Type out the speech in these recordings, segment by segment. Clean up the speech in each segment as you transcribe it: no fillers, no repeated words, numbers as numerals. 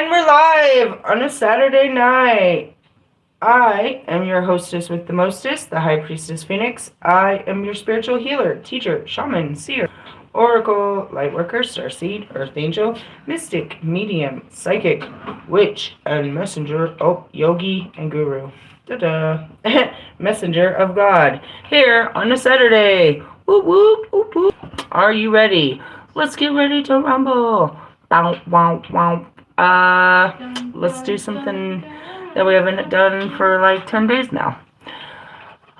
And we're live on a Saturday night. I am your hostess with the mostest, the High Priestess Phoenix. I am your spiritual healer, teacher, shaman, seer, oracle, lightworker, starseed, earth angel, mystic, medium, psychic, witch, and messenger. Oh, yogi and guru. Da-da. Messenger of God. Here on a Saturday. Whoop, whoop, whoop, whoop. Are you ready? Let's get ready to rumble. Bow, wow, wow. Let's do something that we haven't done for like 10 days now.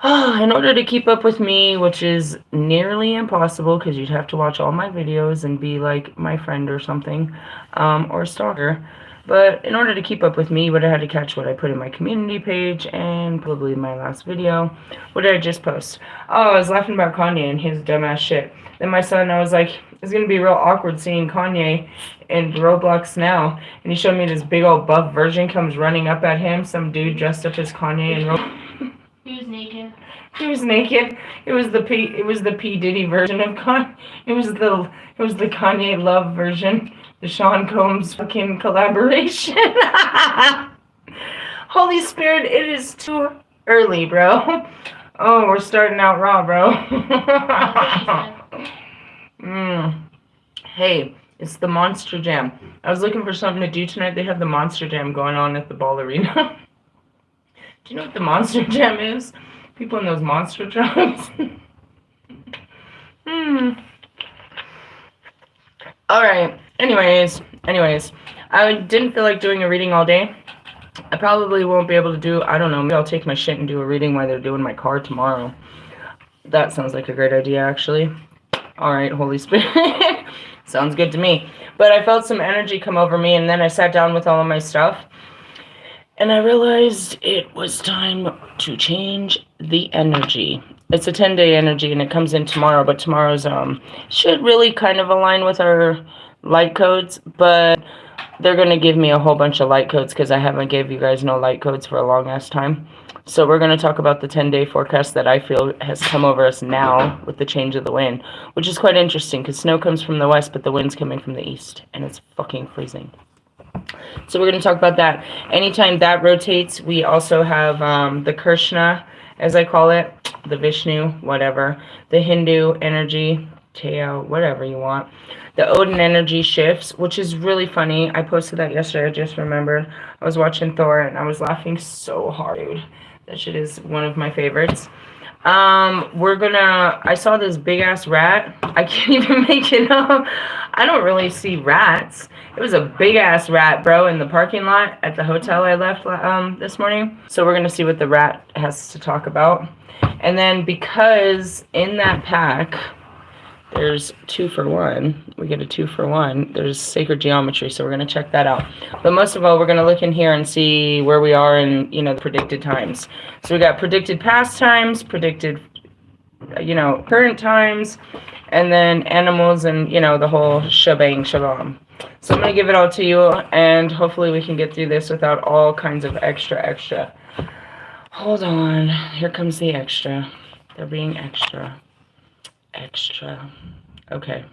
In order to keep up with me, which is nearly impossible because you'd have to watch all my videos and be like my friend or something, or a stalker. But in order to keep up with me, you would have had to catch what I put in my community page and probably my last video. What did I just post? Oh, I was laughing about Kanye and his dumbass shit. Then my son, I was like, it's going to be real awkward seeing Kanye in Roblox now. And he showed me this big old buff version comes running up at him. Some dude dressed up as Kanye in Roblox. He was naked. He was naked. It was the P Diddy version of Kanye. It was the Kanye Love version. The Sean Combs fucking collaboration. Holy Spirit, it is too early, bro. Oh, we're starting out raw, bro. Hey, it's the Monster Jam. I was looking for something to do tonight. They have the Monster Jam going on at the ball arena. Do you know what the Monster Jam is? People in those monster trucks. Alright, anyways, I didn't feel like doing a reading all day. I probably won't be able to do, I don't know, maybe I'll take my shit and do a reading while they're doing my car tomorrow. That sounds like a great idea, actually. Alright, Holy Spirit. Sounds good to me. But I felt some energy come over me, and then I sat down with all of my stuff. And I realized it was time to change the energy. It's a 10-day energy, and it comes in tomorrow, but tomorrow's should really kind of align with our light codes, but they're going to give me a whole bunch of light codes because I haven't gave you guys no light codes for a long-ass time. So we're going to talk about the 10-day forecast that I feel has come over us now with the change of the wind, which is quite interesting because snow comes from the west, but the wind's coming from the east, and it's fucking freezing. So we're going to talk about that. Anytime that rotates, we also have the Krishna, as I call it, the Vishnu, whatever, the Hindu energy, Teo, whatever you want. The Odin energy shifts, which is really funny. I posted that yesterday, I just remembered. I was watching Thor, and I was laughing so hard, dude. That shit is one of my favorites. I saw this big-ass rat. I can't even make it up. I don't really see rats. It was a big-ass rat, bro, in the parking lot at the hotel I left this morning. So we're going to see what the rat has to talk about. And then because in that pack, there's 2 for 1. We get a 2 for 1. There's sacred geometry, so we're going to check that out. But most of all, we're going to look in here and see where we are in, the predicted times. So we got predicted past times, predicted, current times, and then animals and, the whole shebang shalom. So I'm going to give it all to you, and hopefully we can get through this without all kinds of extra. Hold on. Here comes the extra. They're being extra. Okay.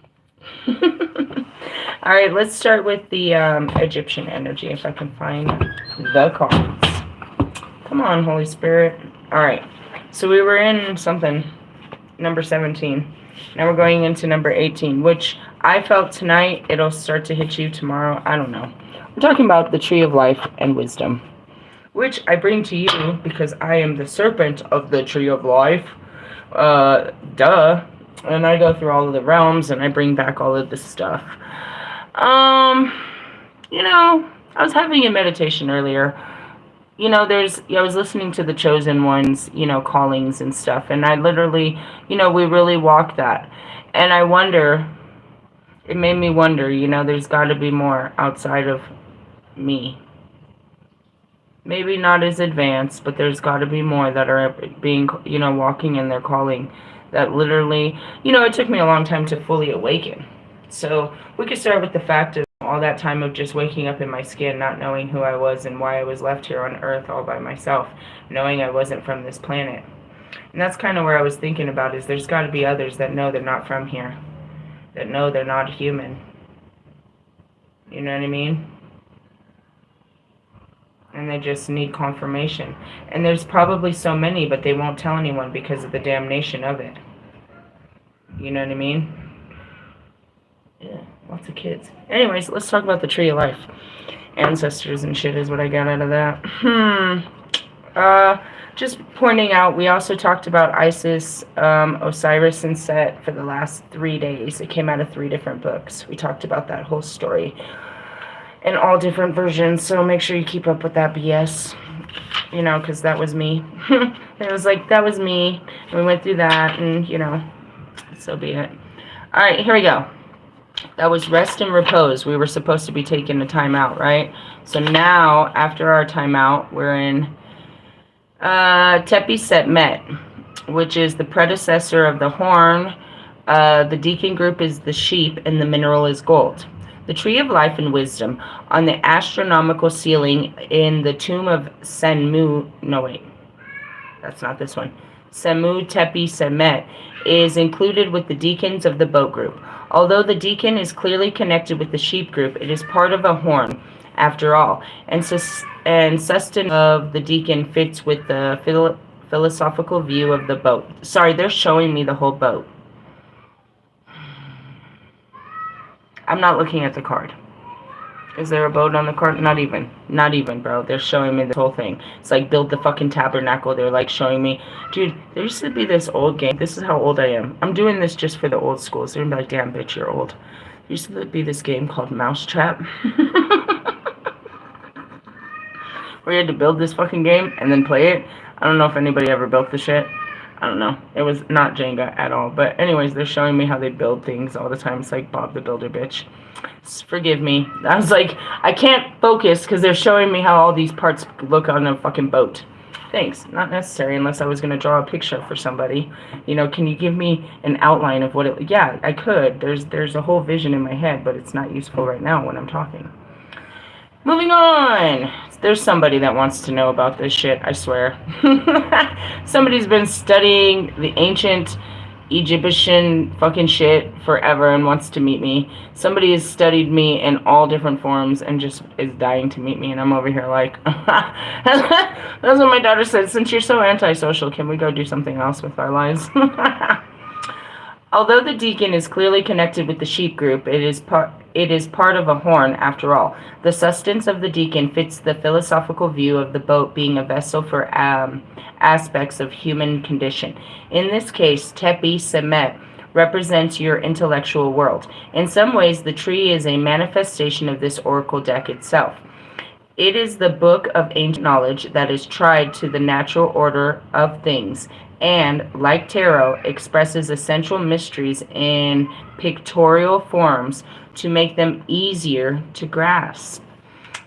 All right, let's start with the Egyptian energy, if I can find the cards. Come on, Holy Spirit. All right, so we were in something, number 17. Now we're going into number 18, which I felt tonight it'll start to hit you tomorrow. I don't know. We're talking about the tree of life and wisdom, which I bring to you because I am the serpent of the tree of life. Duh. And I go through all of the realms, and I bring back all of this stuff. I was having a meditation earlier. I was listening to the chosen ones, callings and stuff. And I literally, we really walk that. And it made me wonder, there's got to be more outside of me. Maybe not as advanced, but there's got to be more that are being, walking in their calling. That literally, it took me a long time to fully awaken. So we could start with the fact of all that time of just waking up in my skin, not knowing who I was and why I was left here on Earth all by myself, knowing I wasn't from this planet. And that's kind of where I was thinking about, is there's got to be others that know they're not from here, that know they're not human. You know what I mean? and they just need confirmation. And there's probably so many, but they won't tell anyone because of the damnation of it. You know what I mean? Yeah, lots of kids. Anyways, let's talk about the Tree of Life. Ancestors and shit is what I got out of that. Just pointing out, we also talked about Isis, Osiris, and Set for the last 3 days. It came out of 3 different books. We talked about that whole story in all different versions, so make sure you keep up with that BS. You know, because that was me. It was like, that was me. We went through that, and, you know, so be it. Alright, here we go. That was rest and repose. We were supposed to be taking a timeout, right? So now, after our timeout, we're in Tepi Setmet, which is the predecessor of the horn. The deacon group is the sheep, and the mineral is gold. The Tree of Life and Wisdom on the astronomical ceiling in the tomb of Senmu. No, wait. That's not this one. Semu Tepi Semet is included with the deacons of the boat group. Although the deacon is clearly connected with the sheep group, it is part of a horn, after all, and sustenance of the deacon fits with the philosophical view of the boat. Sorry, they're showing me the whole boat. I'm not looking at the card. Is there a boat on the card? Not even. Not even, bro. They're showing me the whole thing. It's like Build the Fucking Tabernacle. They're like showing me. Dude, there used to be this old game. This is how old I am. I'm doing this just for the old schools. They're gonna be like, damn, bitch, you're old. There used to be this game called Mousetrap. Where you had to build this fucking game and then play it. I don't know if anybody ever built the shit. I don't know. It was not Jenga at all. But anyways, they're showing me how they build things all the time. It's like Bob the Builder, bitch. Forgive me. I was like, I can't focus because they're showing me how all these parts look on a fucking boat. Thanks. Not necessary unless I was going to draw a picture for somebody. You know, can you give me an outline of what it... Yeah, I could. There's a whole vision in my head, but it's not useful right now when I'm talking. Moving on. There's somebody that wants to know about this shit, I swear. Somebody's been studying the ancient Egyptian fucking shit forever and wants to meet me. Somebody has studied me in all different forms and just is dying to meet me, and I'm over here like, that's what my daughter said, since you're so antisocial, can we go do something else with our lives? Although the deacon is clearly connected with the sheep group, it is part of a horn, after all. The sustenance of the deacon fits the philosophical view of the boat being a vessel for aspects of human condition. In this case, Tepi Semet represents your intellectual world. In some ways, the tree is a manifestation of this oracle deck itself. It is the book of ancient knowledge that is tried to the natural order of things, and, like tarot, expresses essential mysteries in pictorial forms to make them easier to grasp.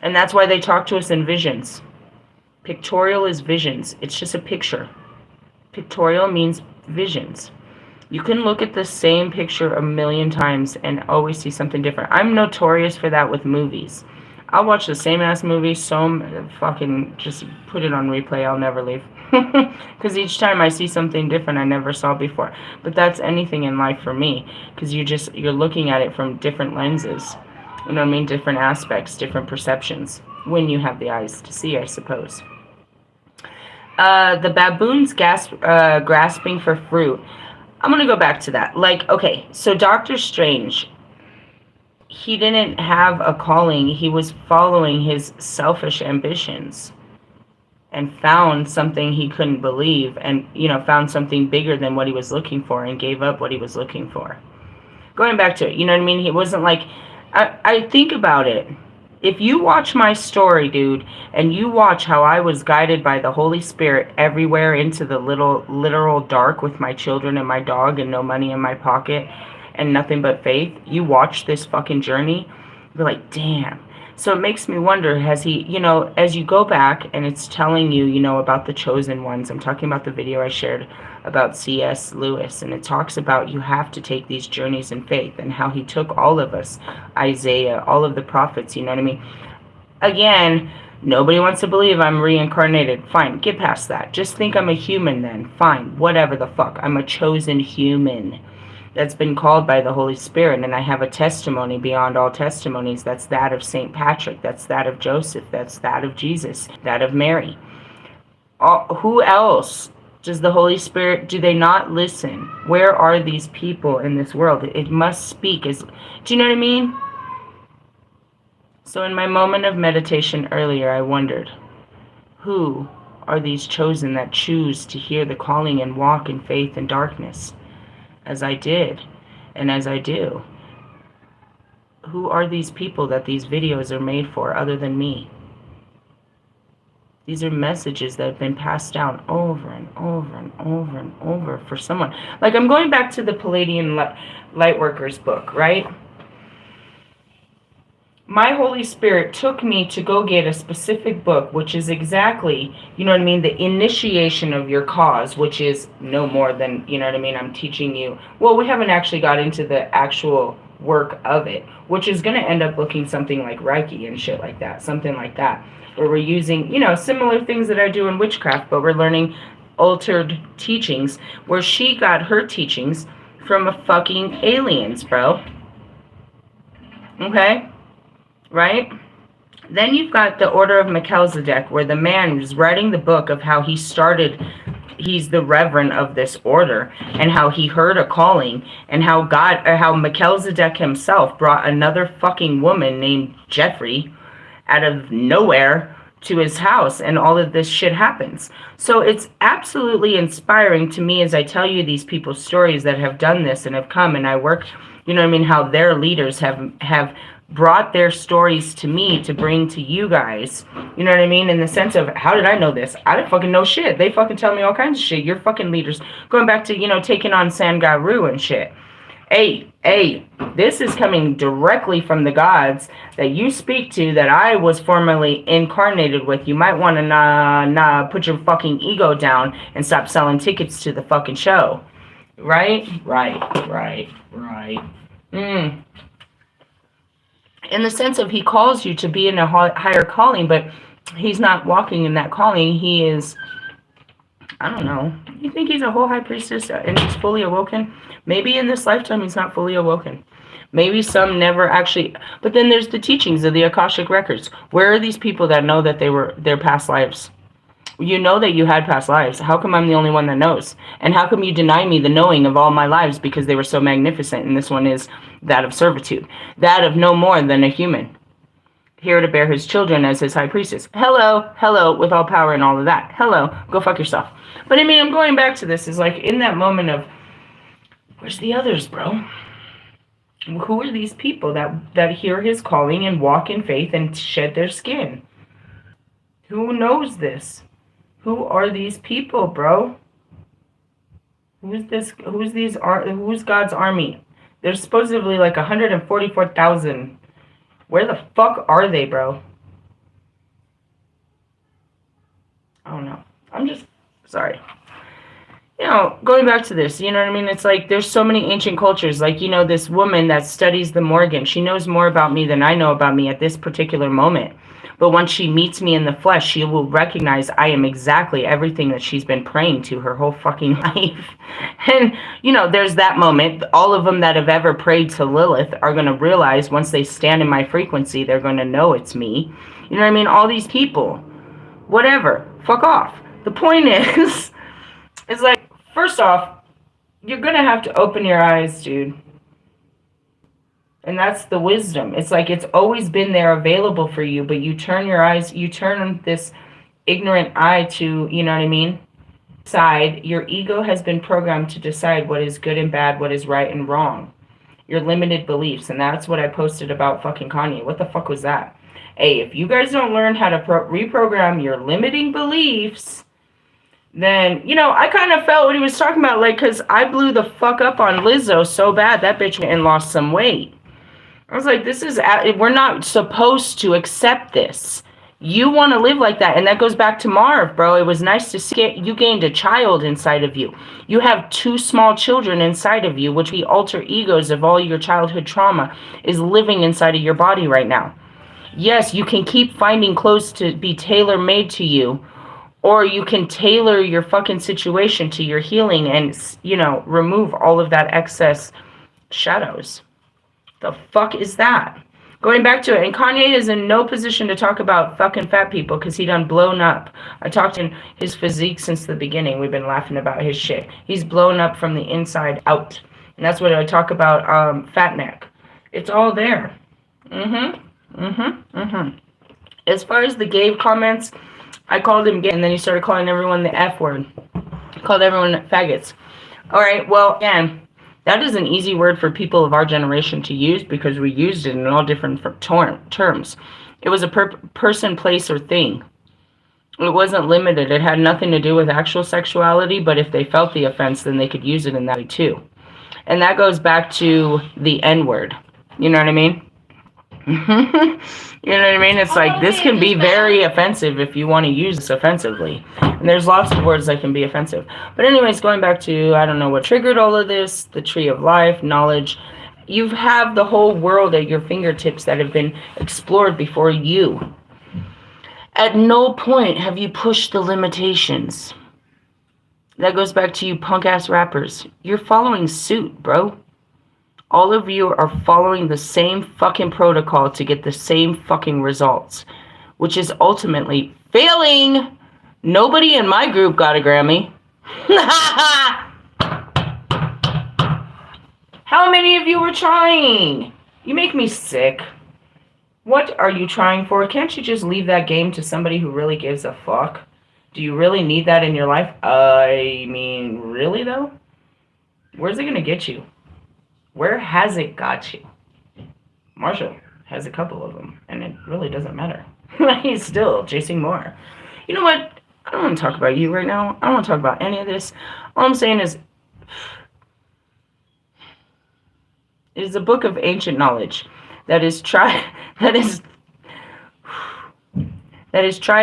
And that's why they talk to us in visions. Pictorial is visions. It's just a picture. Pictorial means visions. You can look at the same picture a million times and always see something different. I'm notorious for that with movies. I'll watch the same ass movie, fucking just put it on replay, I'll never leave. Because each time I see something different I never saw before. But that's anything in life for me. Because you're looking at it from different lenses. You know what I mean? Different aspects, different perceptions. When you have the eyes to see, I suppose. The baboons grasping for fruit. I'm going to go back to that. Like, okay, so Doctor Strange, he didn't have a calling. He was following his selfish ambitions. And found something he couldn't believe, and, you know, found something bigger than what he was looking for, and gave up what he was looking for. Going back to it, you know what I mean? He wasn't like, I think about it. If you watch my story, dude, and you watch how I was guided by the Holy Spirit everywhere into the literal dark with my children and my dog and no money in my pocket and nothing but faith, you watch this fucking journey, you're like, damn. So it makes me wonder, has he, you know, as you go back and it's telling you, you know, about the chosen ones. I'm talking about the video I shared about C.S. Lewis, and it talks about you have to take these journeys in faith and how he took all of us, Isaiah, all of the prophets, you know what I mean? Again, nobody wants to believe I'm reincarnated. Fine, get past that. Just think I'm a human then. Fine, whatever the fuck. I'm a chosen human. that's been called by the Holy Spirit, and I have a testimony beyond all testimonies. That's that of St. Patrick, that's that of Joseph, that's that of Jesus, that of Mary. Who else does the Holy Spirit, do they not listen? Where are these people in this world? It must speak. Do you know what I mean? So in my moment of meditation earlier, I wondered, who are these chosen that choose to hear the calling and walk in faith and darkness, as I did and as I do? Who are these people that these videos are made for other than me? These are messages that have been passed down over and over and over and over for someone. Like, I'm going back to the Palladian Lightworkers book, right? My Holy Spirit took me to go get a specific book, which is exactly, you know what I mean, the initiation of your cause, which is no more than, you know what I mean, I'm teaching you. Well, we haven't actually got into the actual work of it, which is going to end up looking something like Reiki and shit like that, something like that, where we're using, you know, similar things that I do in witchcraft, but we're learning altered teachings, where she got her teachings from a fucking aliens, bro. Okay? Right? Then you've got the Order of Melchizedek, where the man is writing the book of how he started, he's the reverend of this order, and how he heard a calling, and how how Melchizedek himself brought another fucking woman named Jeffrey out of nowhere to his house, and all of this shit happens. So it's absolutely inspiring to me as I tell you these people's stories that have done this and have come, and I work, you know what I mean, how their leaders have brought their stories to me to bring to you guys, you know what I mean, in the sense of, how did I know this? I didn't fucking know shit. They fucking tell me all kinds of shit. Your fucking leaders, going back to, you know, taking on Sangaru and shit. Hey, this is coming directly from the gods that you speak to, that I was formerly incarnated with. You might want to put your fucking ego down and stop selling tickets to the fucking show. Right? Right. In the sense of, he calls you to be in a higher calling, but he's not walking in that calling. He is, I don't know. You think he's a whole high priestess and he's fully awoken? Maybe in this lifetime he's not fully awoken. Maybe some never actually. But then there's the teachings of the Akashic records. Where are these people that know that they were their past lives? You know that you had past lives. How come I'm the only one that knows? And how come you deny me the knowing of all my lives because they were so magnificent? And this one is that of servitude. That of no more than a human. Here to bear his children as his high priestess. Hello, with all power and all of that. Hello, go fuck yourself. But I mean, I'm going back to this. Is like, in that moment of, where's the others, bro? Who are these people that hear his calling and walk in faith and shed their skin? Who knows this? Who are these people, bro? Who's this? Who's God's army? There's supposedly like 144,000. Where the fuck are they, bro? I don't know. I'm just sorry. You know, going back to this, you know what I mean? It's like, there's so many ancient cultures. Like, you know, this woman that studies the Morgan, she knows more about me than I know about me at this particular moment. But once she meets me in the flesh, she will recognize I am exactly everything that she's been praying to her whole fucking life. And, you know, there's that moment. All of them that have ever prayed to Lilith are going to realize once they stand in my frequency, they're going to know it's me. You know what I mean? All these people. Whatever. Fuck off. The point is like, first off, you're going to have to open your eyes, dude. And that's the wisdom. It's like, it's always been there available for you, but you turn your eyes, you turn this ignorant eye to, you know what I mean? Side, your ego has been programmed to decide what is good and bad, what is right and wrong. Your limited beliefs. And that's what I posted about fucking Kanye. What the fuck was that? Hey, if you guys don't learn how to reprogram your limiting beliefs, then, you know, I kind of felt what he was talking about, like, because I blew the fuck up on Lizzo so bad, that bitch went and lost some weight. I was like, we're not supposed to accept this. You want to live like that. And that goes back to Marv, bro. It was nice to see you gained a child inside of you. You have 2 small children inside of you, which the alter egos of all your childhood trauma is living inside of your body right now. Yes, you can keep finding clothes to be tailor-made to you, Or you can tailor your fucking situation to your healing and, you know, remove all of that excess shadows. The fuck is that? Going back to it, and Kanye is in no position to talk about fucking fat people because he done blown up. I talked in his physique since the beginning. We've been laughing about his shit. He's blown up from the inside out. And that's what I talk about, fat neck. It's all there. As far as the gay comments, I called him gay, and then he started calling everyone the F word. Called everyone faggots. Alright, well, again, that is an easy word for people of our generation to use because we used it in all different terms. It was a person, place, or thing. It wasn't limited. It had nothing to do with actual sexuality, but if they felt the offense, then they could use it in that way too. And that goes back to the N-word. You know what I mean? You know what I mean? It's like, this can be very offensive if you want to use this offensively. And there's lots of words that can be offensive. But anyways, going back to, I don't know what triggered all of this, the tree of life, knowledge. You have the whole world at your fingertips that have been explored before you. At no point have you pushed the limitations. That goes back to you punk-ass rappers. You're following suit, bro. All of you are following the same fucking protocol to get the same fucking results, which is ultimately failing. Nobody in my group got a Grammy. How many of you were trying? You make me sick. What are you trying for? Can't you just leave that game to somebody who really gives a fuck? Do you really need that in your life? I mean, really though? Where's it gonna get you? Where has it got you? Marshall has a couple of them, and it really doesn't matter. He's still chasing more. You know what? I don't want to talk about you right now. I don't want to talk about any of this. All I'm saying is, it is a book of ancient knowledge that is tried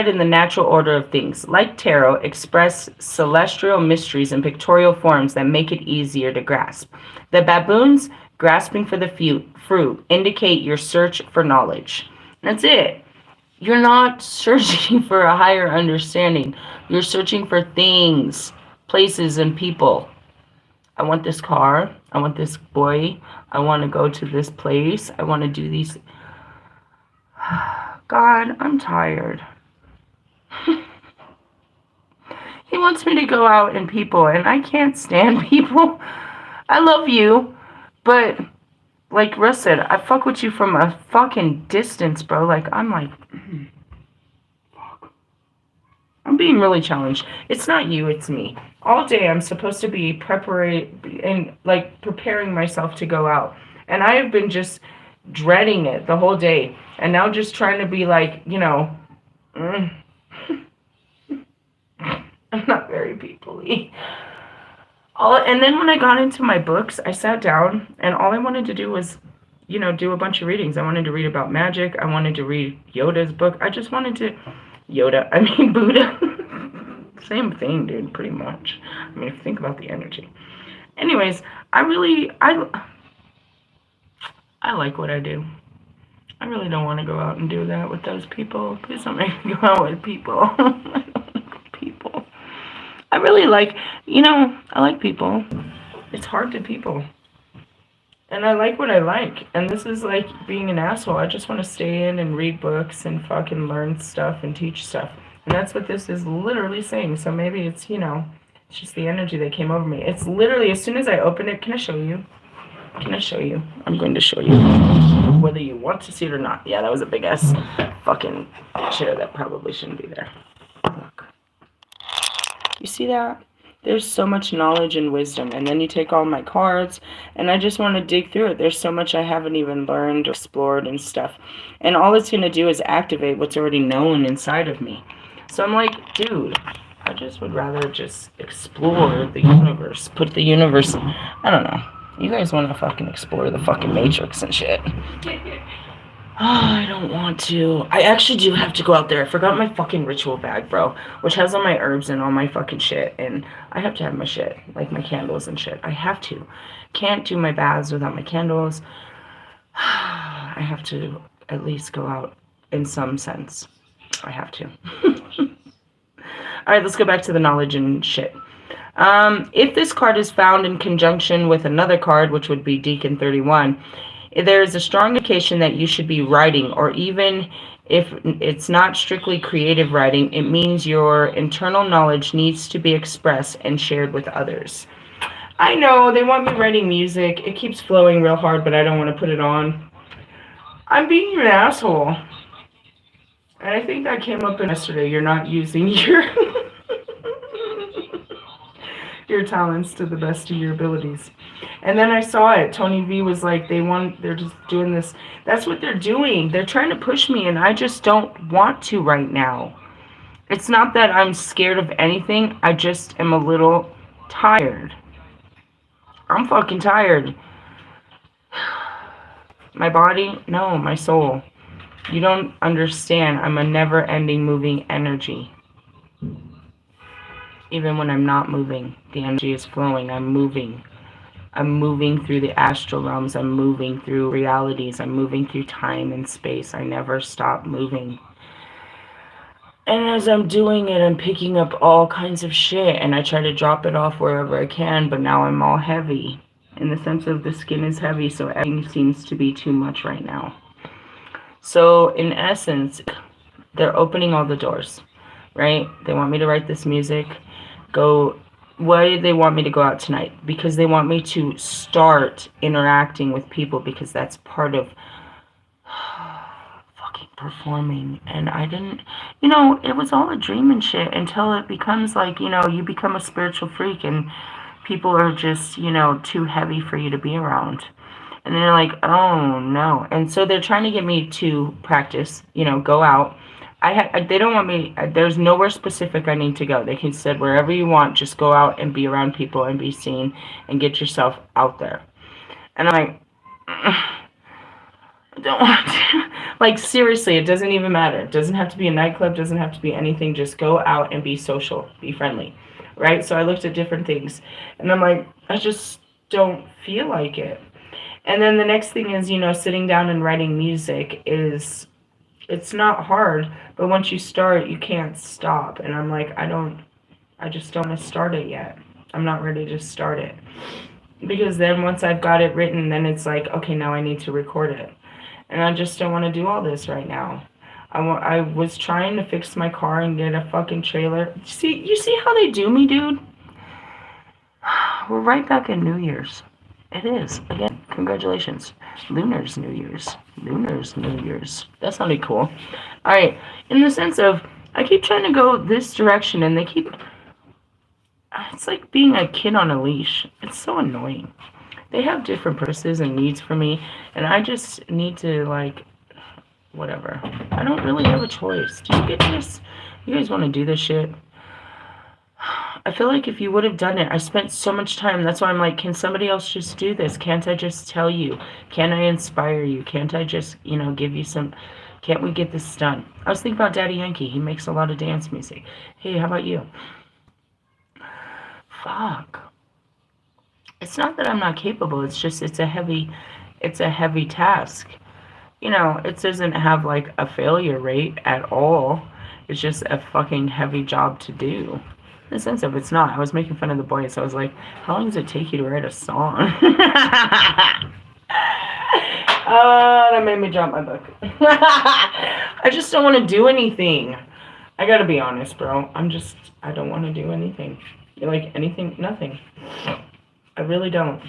in the natural order of things. Like tarot, express celestial mysteries in pictorial forms that make it easier to grasp. The baboons grasping for the fruit indicate your search for knowledge. That's it. You're not searching for a higher understanding. You're searching for things, places, and people. I want this car. I want this boy. I want to go to this place. I want to do these. God, I'm tired. He wants me to go out and people, and I can't stand people. I love you, but like Russ said, I fuck with you from a fucking distance, bro. Like, I'm like, fuck. I'm being really challenged. It's not you, it's me. All day I'm supposed to be preparing myself to go out. And I have been just dreading it the whole day. And now just trying to be like, you know, I'm not very people-y. And then when I got into my books, I sat down and all I wanted to do was, you know, do a bunch of readings. I wanted to read about magic. I wanted to read Yoda's book. I just wanted to... Buddha. Same thing, dude, pretty much. I mean, if you think about the energy. Anyways, I like what I do. I really don't want to go out and do that with those people. Please don't make me go out with people. I don't like people. I really like, you know, I like people. It's hard to people. And I like what I like. And this is like being an asshole. I just want to stay in and read books and fucking learn stuff and teach stuff. And that's what this is literally saying. So maybe it's, you know, it's just the energy that came over me. It's literally, as soon as I open it, can I show you? Can I show you? I'm going to show you. Whether you want to see it or not. Yeah, that was a big ass fucking chair that probably shouldn't be there. Look. You see that? There's so much knowledge and wisdom. And then you take all my cards, and I just want to dig through it. There's so much I haven't even learned or explored and stuff. And all it's going to do is activate what's already known inside of me. So I'm like, dude, I just would rather just explore the universe. Put the universe... I don't know. You guys want to fucking explore the fucking Matrix and shit. Oh, I don't want to. I actually do have to go out there. I forgot my fucking ritual bag, bro. Which has all my herbs and all my fucking shit. And I have to have my shit. Like my candles and shit. I have to. Can't do my baths without my candles. I have to at least go out in some sense. I have to. All right, let's go back to the knowledge and shit. If this card is found in conjunction with another card, which would be Deacon 31, there is a strong indication that you should be writing, or even if it's not strictly creative writing, it means your internal knowledge needs to be expressed and shared with others. I know, they want me writing music. It keeps flowing real hard, but I don't want to put it on. I'm being an asshole. And I think that came up yesterday. You're not using your your talents to the best of your abilities. And then I saw it. Tony V was like, they're just doing this. That's what they're doing. They're trying to push me, and I just don't want to right now. It's not that I'm scared of anything. I just am a little tired. I'm fucking tired. My body? No, my soul. You don't understand. I'm a never-ending moving energy. Even when I'm not moving, the energy is flowing. I'm moving. I'm moving through the astral realms. I'm moving through realities. I'm moving through time and space. I never stop moving. And as I'm doing it, I'm picking up all kinds of shit. And I try to drop it off wherever I can. But now I'm all heavy. In the sense of the skin is heavy. So everything seems to be too much right now. So in essence, they're opening all the doors. Right? They want me to write this music. Why do they want me to go out tonight? Because they want me to start interacting with people, because that's part of fucking performing. And I didn't, it was all a dream and shit until it becomes like, you become a spiritual freak and people are just, too heavy for you to be around. And then you're like, oh no. And so they're trying to get me to practice, go out. They don't want me, there's nowhere specific I need to go. They can said wherever you want, just go out and be around people and be seen and get yourself out there. And I'm like, I don't want to. Like, seriously, it doesn't even matter. It doesn't have to be a nightclub, doesn't have to be anything. Just go out and be social, be friendly, right? So I looked at different things and I'm like, I just don't feel like it. And then the next thing is, sitting down and writing music it's not hard, but once you start, you can't stop. And I'm like, I just don't want to start it yet. I'm not ready to start it. Because then once I've got it written, then it's like, okay, now I need to record it. And I just don't want to do all this right now. I was trying to fix my car and get a fucking trailer. You see how they do me, dude? We're right back in New Year's. It is. Again, congratulations. Lunar's New Year's. Lunar's New Year's. That sounded cool. Alright, in the sense of, I keep trying to go this direction and they keep... It's like being a kid on a leash. It's so annoying. They have different purposes and needs for me, and I just need to, like, whatever. I don't really have a choice. Do you get this? You guys want to do this shit? I feel like if you would have done it, I spent so much time. That's why I'm like, can somebody else just do this? Can't I just tell you? Can't I inspire you? Can't I just, give you some... Can't we get this done? I was thinking about Daddy Yankee. He makes a lot of dance music. Hey, how about you? Fuck. It's not that I'm not capable. It's just, it's a heavy task. It doesn't have, like, a failure rate at all. It's just a fucking heavy job to do. In the sense of it's not. I was making fun of the boys. So I was like, how long does it take you to write a song? That made me drop my book. I just don't want to do anything. I gotta be honest, bro. I don't want to do anything. Like, anything, nothing. I really don't.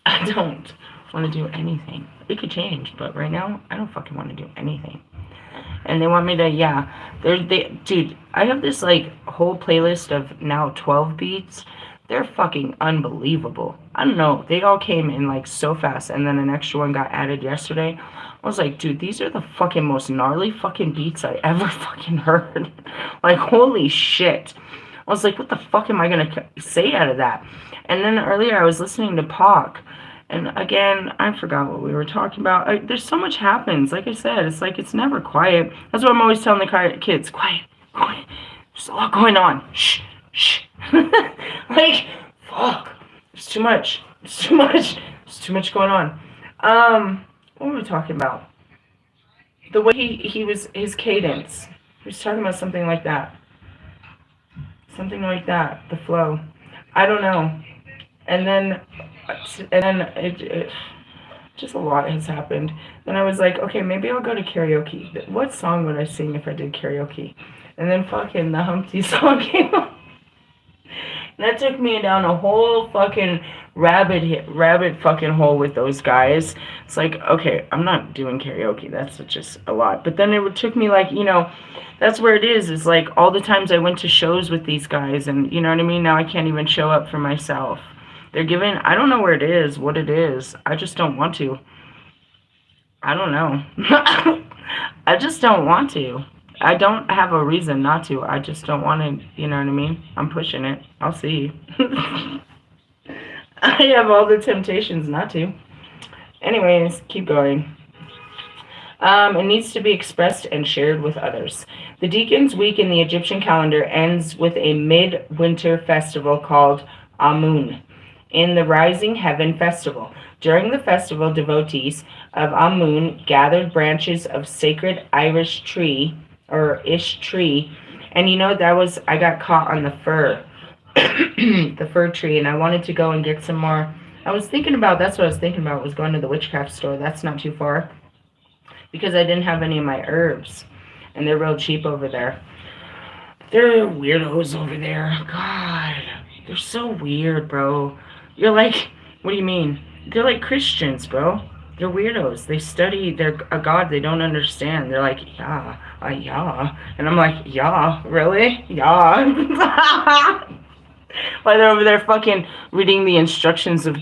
I don't want to do anything. It could change, but right now, I don't fucking want to do anything. And they want me to, dude, I have this, like, whole playlist of now 12 beats. They're fucking unbelievable. I don't know. They all came in, like, so fast, and then an extra one got added yesterday. I was like, dude, these are the fucking most gnarly fucking beats I ever fucking heard. Like, holy shit. I was like, what the fuck am I going to say out of that? And then earlier I was listening to Pac. And again, I forgot what we were talking about. There's so much happens. Like I said, it's like it's never quiet. That's what I'm always telling the kids. Quiet, quiet. There's a lot going on. Shh, shh. Like, fuck. There's too much. There's too much. There's too much going on. What were we talking about? The way he was, his cadence. He was talking about something like that. Something like that. The flow. I don't know. And then it just a lot has happened. Then I was like, okay, maybe I'll go to karaoke. What song would I sing if I did karaoke? And then fucking the Humpty song came on. That took me down a whole fucking rabbit fucking hole with those guys. It's like, okay, I'm not doing karaoke. That's just a lot. But then it took me like, that's where it is. It's like all the times I went to shows with these guys, and you know what I mean? Now I can't even show up for myself. They're giving, I don't know where it is, what it is. I just don't want to. I don't know. I just don't want to. I don't have a reason not to. I just don't want to, you know what I mean? I'm pushing it. I'll see. I have all the temptations not to. Anyways, keep going. It needs to be expressed and shared with others. The Deacon's Week in the Egyptian calendar ends with a mid-winter festival called Amun, in the Rising Heaven Festival. During the festival, devotees of Amun gathered branches of sacred Irish tree, or ish tree, and I got caught on the fir, the fir tree, and I wanted to go and get some more. That's what I was thinking about, was going to the witchcraft store. That's not too far, because I didn't have any of my herbs, and they're real cheap over there. They're weirdos over there. God, they're so weird, bro. You're like, what do you mean? They're like Christians, bro. They're weirdos. They study a God they don't understand. They're like, yeah. And I'm like, yeah, really? Yeah. While they're over there fucking reading the instructions of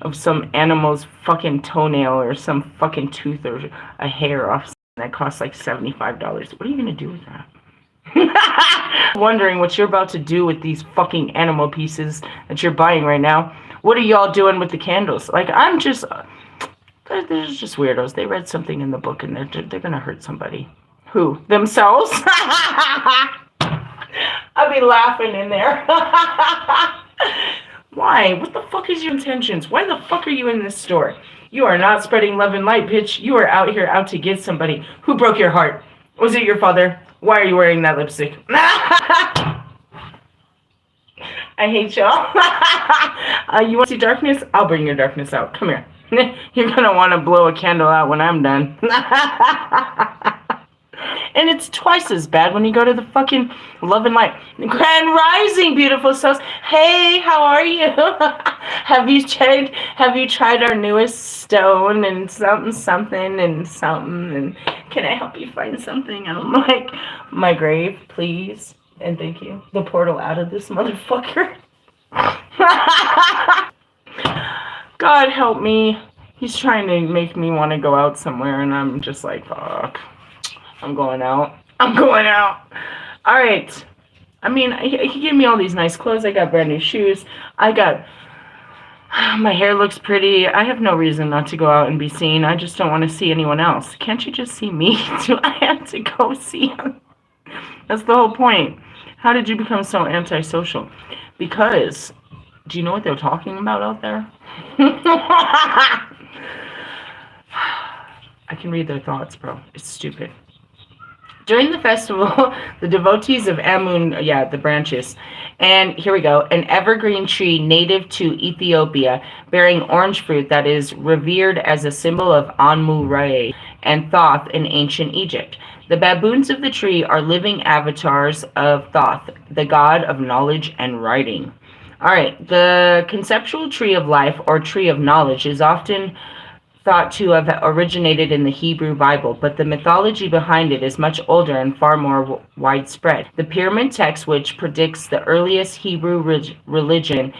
of some animal's fucking toenail or some fucking tooth or a hair off that costs like $75. What are you going to do with that? Wondering what you're about to do with these fucking animal pieces that you're buying right now. What are y'all doing with the candles? Like, they're just weirdos. They read something in the book and they're gonna hurt somebody. Who? Themselves? I'll be laughing in there. Why? What the fuck is your intentions? Why the fuck are you in this store? You are not spreading love and light, bitch. You are out here out to get somebody. Who broke your heart? Was it your father? Why are you wearing that lipstick? I hate y'all. You want to see darkness? I'll bring your darkness out. Come here. You're going to want to blow a candle out when I'm done. And it's twice as bad when you go to the fucking Love and Light. Grand Rising, beautiful souls. Hey, how are you? Have you tried our newest stone and something? And can I help you find something? And I'm like, my grave, please. And thank you. The portal out of this motherfucker. God help me. He's trying to make me want to go out somewhere, and I'm just like, fuck. I'm going out. All right. I mean, he gave me all these nice clothes. I got brand new shoes. My hair looks pretty. I have no reason not to go out and be seen. I just don't want to see anyone else. Can't you just see me? Do I have to go see him? That's the whole point. How did you become so antisocial? Because, do you know what they're talking about out there? I can read their thoughts, bro. It's stupid. During the festival, the devotees of Amun, the branches, and here we go, an evergreen tree native to Ethiopia, bearing orange fruit that is revered as a symbol of Anmu-Ra and Thoth in ancient Egypt. The baboons of the tree are living avatars of Thoth, the god of knowledge and writing. All right, the conceptual tree of life, or tree of knowledge, is often thought to have originated in the Hebrew Bible, but the mythology behind it is much older and far more widespread. The Pyramid text, which predicts the earliest Hebrew religion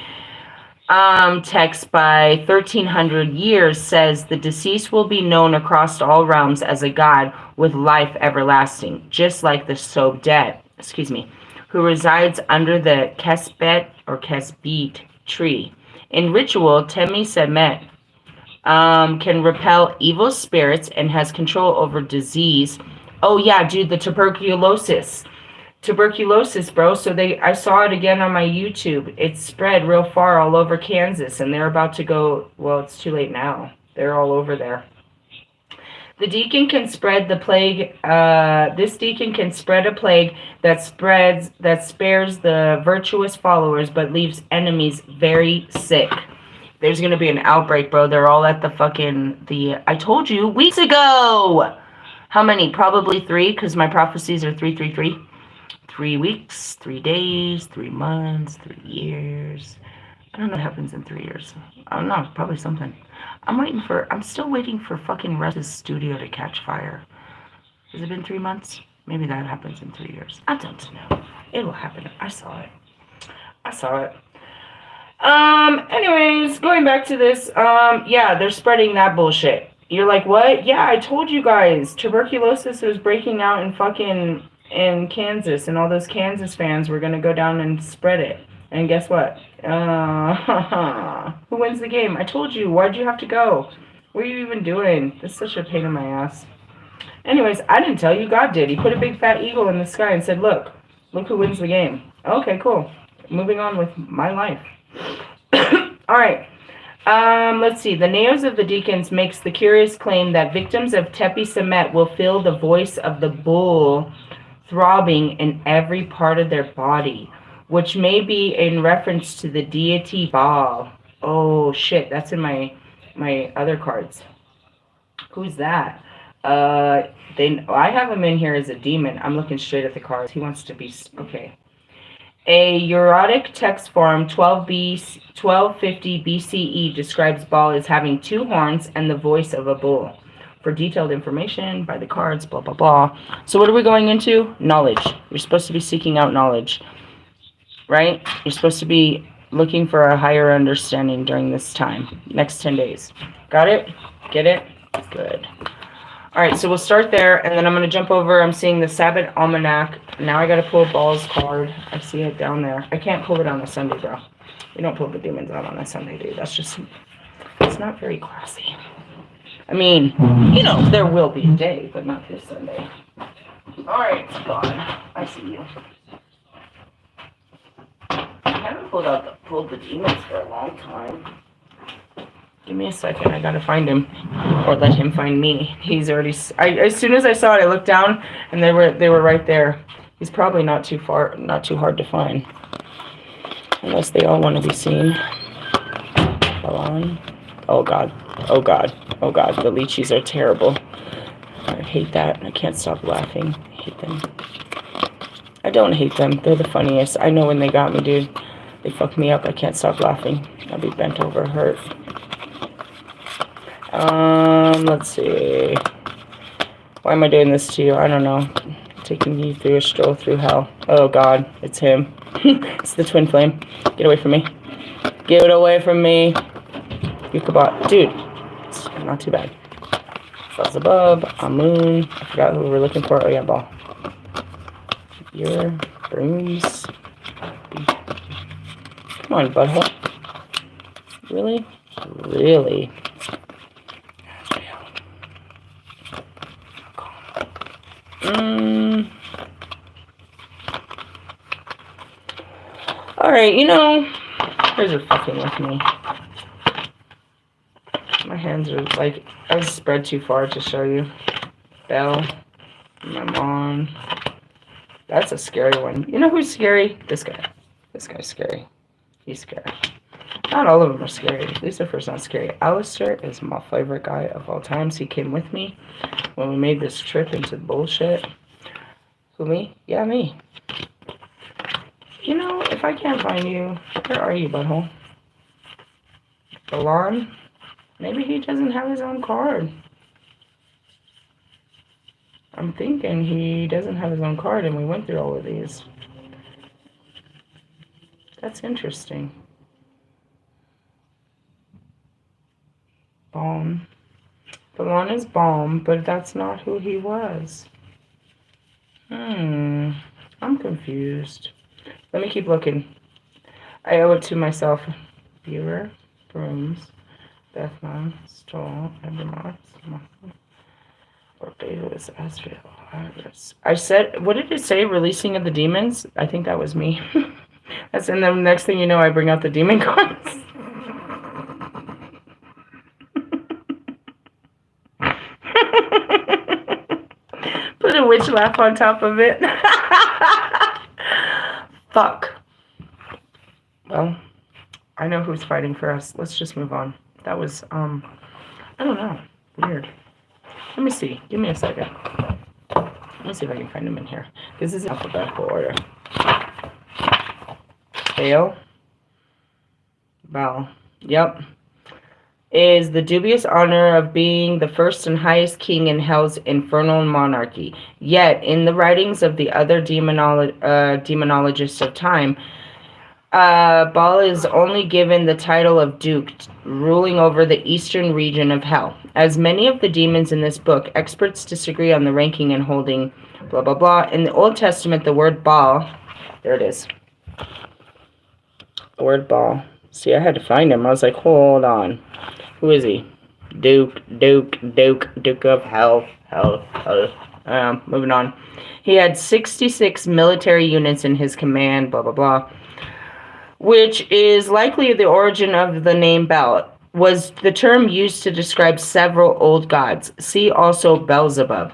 text by 1300 years, says the deceased will be known across all realms as a god with life everlasting, just like the Sobdet, who resides under the Kesbet or Kesbet tree. In ritual, Temi Semet can repel evil spirits and has control over disease. Oh yeah, dude, the tuberculosis, bro. So I saw it again on my YouTube. It's spread real far all over Kansas, and they're about to go. Well, it's too late now. They're all over there. The deacon can spread the plague. This deacon can spread a plague that spares the virtuous followers, but leaves enemies very sick. There's gonna be an outbreak, bro. They're all at the I told you weeks ago. How many? Probably 3, because my prophecies are 3, 3, 3. 3 weeks, 3 days, 3 months, 3 years. I don't know what happens in 3 years. I don't know. Probably something. I'm still waiting for fucking Russ's studio to catch fire. Has it been 3 months? Maybe that happens in 3 years. I don't know. It will happen. I saw it. Anyways, going back to this, yeah, they're spreading that bullshit. You're like, what? Yeah, I told you guys. Tuberculosis was breaking out in Kansas, and all those Kansas fans were gonna go down and spread it. And guess what? Who wins the game? I told you. Why'd you have to go? What are you even doing? This is such a pain in my ass. Anyways, I didn't tell you. God did. He put a big fat eagle in the sky and said, look who wins the game. Okay, cool. Moving on with my life. All right. Let's see. The nails of the deacons makes the curious claim that victims of Tepi Semet will feel the voice of the bull throbbing in every part of their body, which may be in reference to the deity Baal. Oh shit, that's in my other cards. Who's that? I have him in here as a demon. I'm looking straight at the cards. He wants to be okay. A erotic text form 1250 BCE describes Baal as having 2 horns and the voice of a bull. For detailed information, by the cards, blah, blah, blah. So what are we going into? Knowledge. You're supposed to be seeking out knowledge, right? You're supposed to be looking for a higher understanding during this time. Next 10 days. Got it? Get it? Good. All right, so we'll start there, and then I'm going to jump over. I'm seeing the Sabbath Almanac. Now I got to pull Baal's card. I see it down there. I can't pull it on a Sunday, bro. We don't pull the demons out on a Sunday, dude. That's just, it's not very classy. I mean, you know, there will be a day, but not this Sunday. All right, God, I see you. I haven't pulled the demons for a long time. Give me a second. I gotta find him, or let him find me. He's already. As soon as I saw it, I looked down, and they were right there. He's probably not too hard to find, unless they all want to be seen. Oh God. Oh God. Oh God. The lychees are terrible. I hate that. I can't stop laughing. I hate them. I don't hate them. They're the funniest. I know when they got me, dude. They fucked me up. I can't stop laughing. I'll be bent over, hurt. Let's see. Why am I doing this to you? I don't know. Taking you through a stroll through hell. Oh God, it's him. It's the twin flame. Get away from me. Get away from me. You kabot. Dude, it's not too bad. Beelzebub, Amun. I forgot who we were looking for. Oh yeah, Baal. Your brooms. Come on, butthole. Really? Really? Alright, you know, guys are fucking with me. My hands are like, I was spread too far to show you. Belle, my mom. That's a scary one. You know who's scary? This guy. This guy's scary. He's scary. Not all of them are scary. Lucifer's not scary. Alistair is my favorite guy of all times. He came with me when we made this trip into bullshit. Who, me? Yeah, me. You know, if I can't find you, where are you, butthole? Alarm? Maybe he doesn't have his own card. I'm thinking he doesn't have his own card and we went through all of these. That's interesting. Balm. Balon is balm, but that's not who he was. I'm confused. Let me keep looking. I owe it to myself. Viewer, Brooms, Bethman, Stoll, Evermont, Barbados, Asriel, Iris. I said, what did it say? Releasing of the demons? I think that was me. That's, and then the next thing you know, I bring out the demon cards. Put a witch laugh on top of it. Fuck. Well, I know who's fighting for us. Let's just move on. That was, I don't know. Weird. Let me see. Give me a second. Let me see if I can find him in here. This is alphabetical order. Baal. Baal. Yep. Is the dubious honor of being the first and highest king in hell's infernal monarchy. Yet, in the writings of the other demonologists of time, Baal is only given the title of Duke, ruling over the eastern region of hell. As many of the demons in this book, experts disagree on the ranking and holding, blah, blah, blah. In the Old Testament, the word Baal, there it is. The word Baal. See, I had to find him. I was like, hold on. Who is he? Duke of hell. Moving on. He had 66 military units in his command, blah, blah, blah. Which is likely the origin of the name Baal. Was the term used to describe several old gods. See also Beelzebub.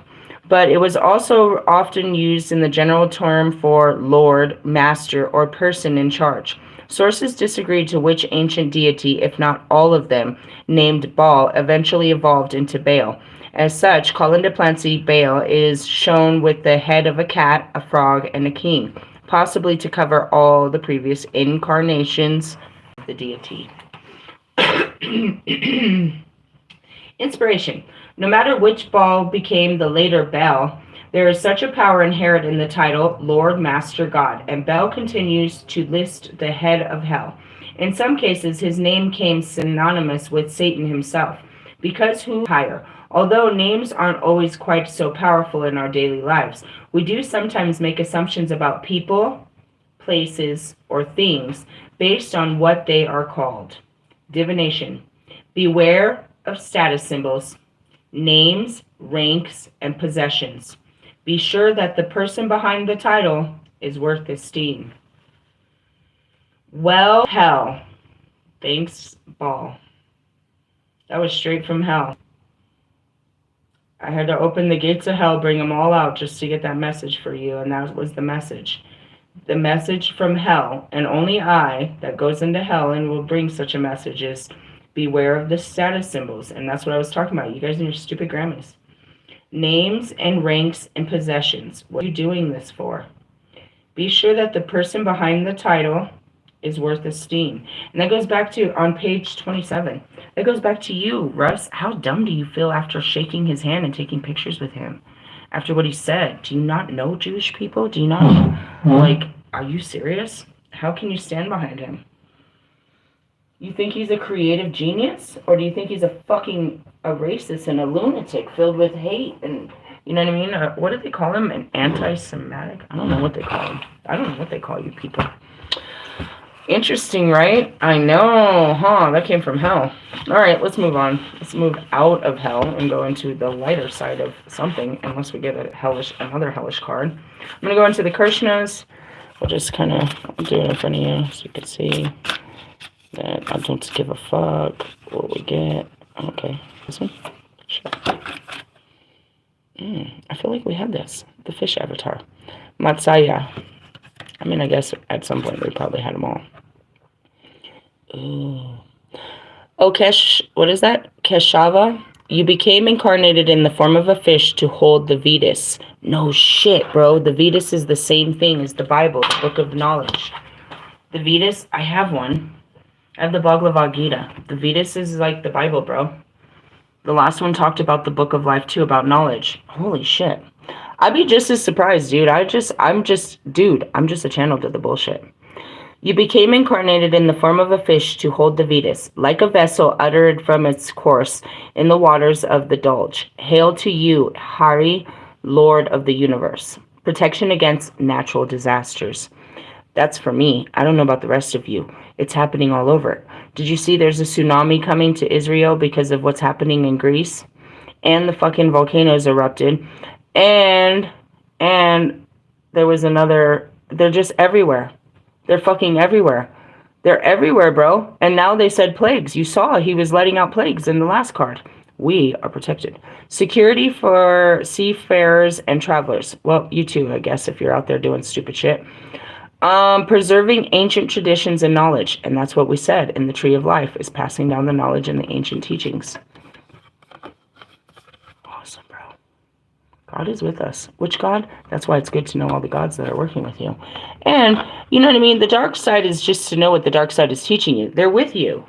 But it was also often used in the general term for lord, master, or person in charge. Sources disagree to which ancient deity, if not all of them, named Baal, eventually evolved into Baal. As such, Colin de Plancy Baal is shown with the head of a cat, a frog, and a king, possibly to cover all the previous incarnations of the deity. Inspiration. No matter which Baal became the later Baal, there is such a power inherent in the title, Lord, Master, God, and Baal continues to list the head of hell. In some cases, his name came synonymous with Satan himself, because who higher? Although names aren't always quite so powerful in our daily lives, we do sometimes make assumptions about people, places, or things based on what they are called. Divination. Beware of status symbols, names, ranks, and possessions. Be sure that the person behind the title is worth esteem. Well, hell. Thanks, Baal. That was straight from hell. I had to open the gates of hell, bring them all out just to get that message for you, and that was the message. The message from hell, and only I, that goes into hell and will bring such a message, is beware of the status symbols, and that's what I was talking about. You guys and your stupid Grammys. Names and ranks and possessions. What are you doing this for? Be sure that the person behind the title is worth esteem. And that goes back to, on page 27, that goes back to you, Russ. How dumb do you feel after shaking his hand and taking pictures with him? After what he said? Do you not know Jewish people? Do you not, like, are you serious? How can you stand behind him? You think he's a creative genius? Or do you think he's a racist and a lunatic filled with hate and, you know what I mean? What do they call him? An anti-Semitic? I don't know what they call him. I don't know what they call you people. Interesting, right? I know, huh? That came from hell. All right, let's move on. Let's move out of hell and go into the lighter side of something, unless we get another hellish card. I'm going to go into the Krishnas. We'll just kind of do it in front of you so you can see that I don't give a fuck what we get. Okay, this one? Sure. I feel like we had this. The fish avatar. Matsaya. I mean, I guess at some point we probably had them all. Ooh. Oh, what is that? Keshava? You became incarnated in the form of a fish to hold the Vedas. No shit, bro. The Vedas is the same thing as the Bible, the book of knowledge. The Vedas, I have one. I have the Bhagavad Gita. The Vedas is like the Bible, bro. The last one talked about the book of life, too, about knowledge. Holy shit. I'd be just as surprised, dude. I'm just a channel to the bullshit. You became incarnated in the form of a fish to hold the Vedas, like a vessel uttered from its course in the waters of the Dulge. Hail to you, Hari, Lord of the universe. Protection against natural disasters. That's for me. I don't know about the rest of you. It's happening all over. Did you see there's a tsunami coming to Israel because of what's happening in Greece? And the fucking volcanoes erupted. And there was another, they're just everywhere. They're fucking everywhere. They're everywhere, bro. And now they said plagues. You saw he was letting out plagues in the last card. We are protected. Security for seafarers and travelers. Well, you too, I guess, if you're out there doing stupid shit. Preserving ancient traditions and knowledge. And that's what we said in the Tree of Life, is passing down the knowledge and the ancient teachings. Awesome, bro. God is with us. Which God? That's why it's good to know all the gods that are working with you. And, you know what I mean? The dark side is just to know what the dark side is teaching you. They're with you.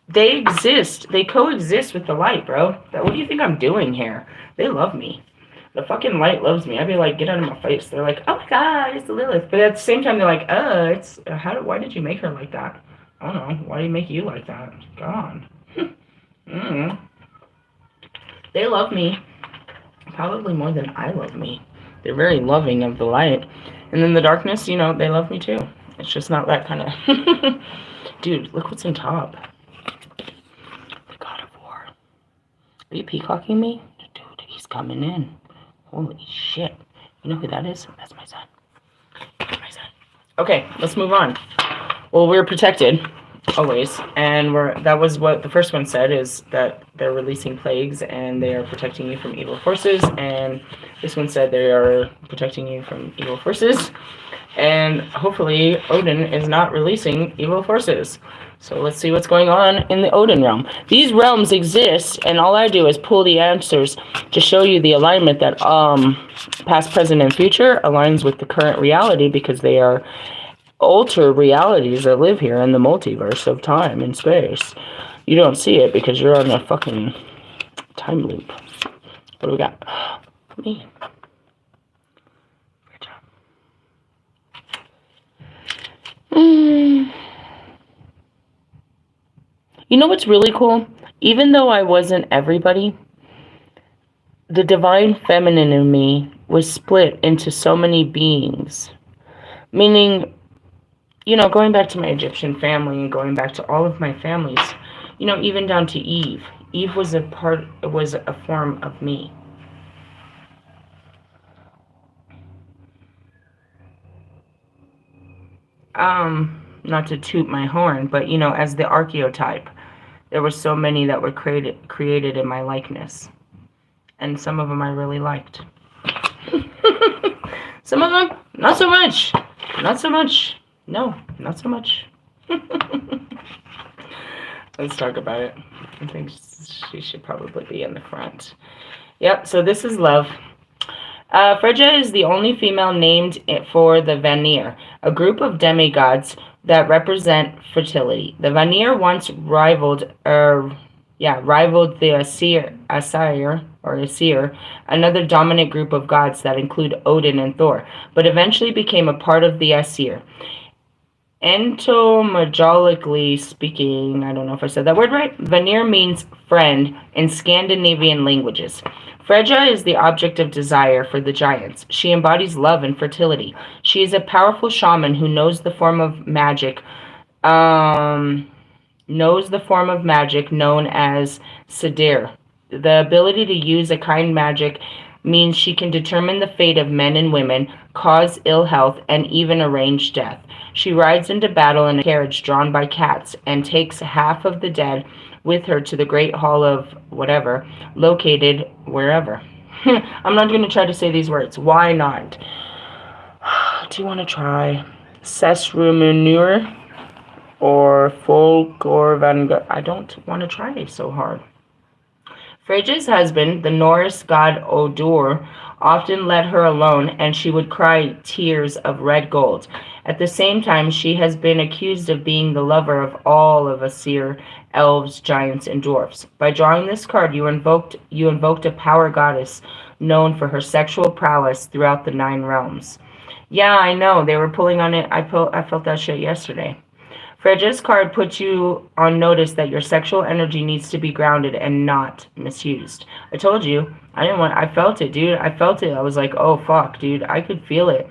They exist. They coexist with the light, bro. What do you think I'm doing here? They love me. The fucking light loves me. I'd be like, get out of my face. They're like, oh my God, it's the Lilith. But at the same time, they're like, why did you make her like that? I don't know. Why did he make you like that? God. They love me. Probably more than I love me. They're very loving of the light. And then the darkness, you know, they love me too. It's just not that kind of... Dude, look what's on top. The God of War. Are you peacocking me? Dude, he's coming in. Holy shit. You know who that is? That's my son. That's my son. Okay, let's move on. Well, we're protected. Always. And that was what the first one said, is that they're releasing plagues and they are protecting you from evil forces. And this one said they are protecting you from evil forces. And hopefully Odin is not releasing evil forces. So let's see what's going on in the Odin realm. These realms exist, and all I do is pull the answers to show you the alignment that past, present, and future aligns with the current reality, because they are alter realities that live here in the multiverse of time and space. You don't see it because you're on a fucking time loop. What do we got? Me. Good job. You know what's really cool? Even though I wasn't everybody, the divine feminine in me was split into so many beings. Meaning, you know, going back to my Egyptian family and going back to all of my families, you know, even down to Eve. Eve was a form of me. Not to toot my horn, but, you know, as the archetype, there were so many that were created in my likeness. And some of them I really liked. Some of them, not so much. Not so much. No, not so much. Let's talk about it. I think she should probably be in the front. Yep, so this is love. Phrygia is the only female named for the Vanir, a group of demigods that represent fertility. The Vanir once rivaled the Seer, another dominant group of gods that include Odin and Thor, but eventually became a part of the Seer. Etymologically speaking, I don't know if I said that word right, Vanir means friend in Scandinavian languages. Phrygia is the object of desire for the giants. She embodies love and fertility. She is a powerful shaman who knows the form of magic, known as Seer. The ability to use a kind magic means she can determine the fate of men and women, cause ill health, and even arrange death. She rides into battle in a carriage drawn by cats and takes half of the dead with her to the Great Hall of whatever, located wherever. I'm not going to try to say these words. Why not? Do you want to try Sesrumunur or Folkor? I don't want to try so hard. Phrygia's husband, the Norse god Odur, often let her alone, and she would cry tears of red gold. At the same time, she has been accused of being the lover of all of Seer, elves, giants, and dwarfs. By drawing this card, you invoked a power goddess known for her sexual prowess throughout the 9 realms. Yeah, I know. They were pulling on it. I felt that shit yesterday. Phrygia's card puts you on notice that your sexual energy needs to be grounded and not misused. I told you. I felt it, dude. I felt it. I was like, oh, fuck, dude. I could feel it.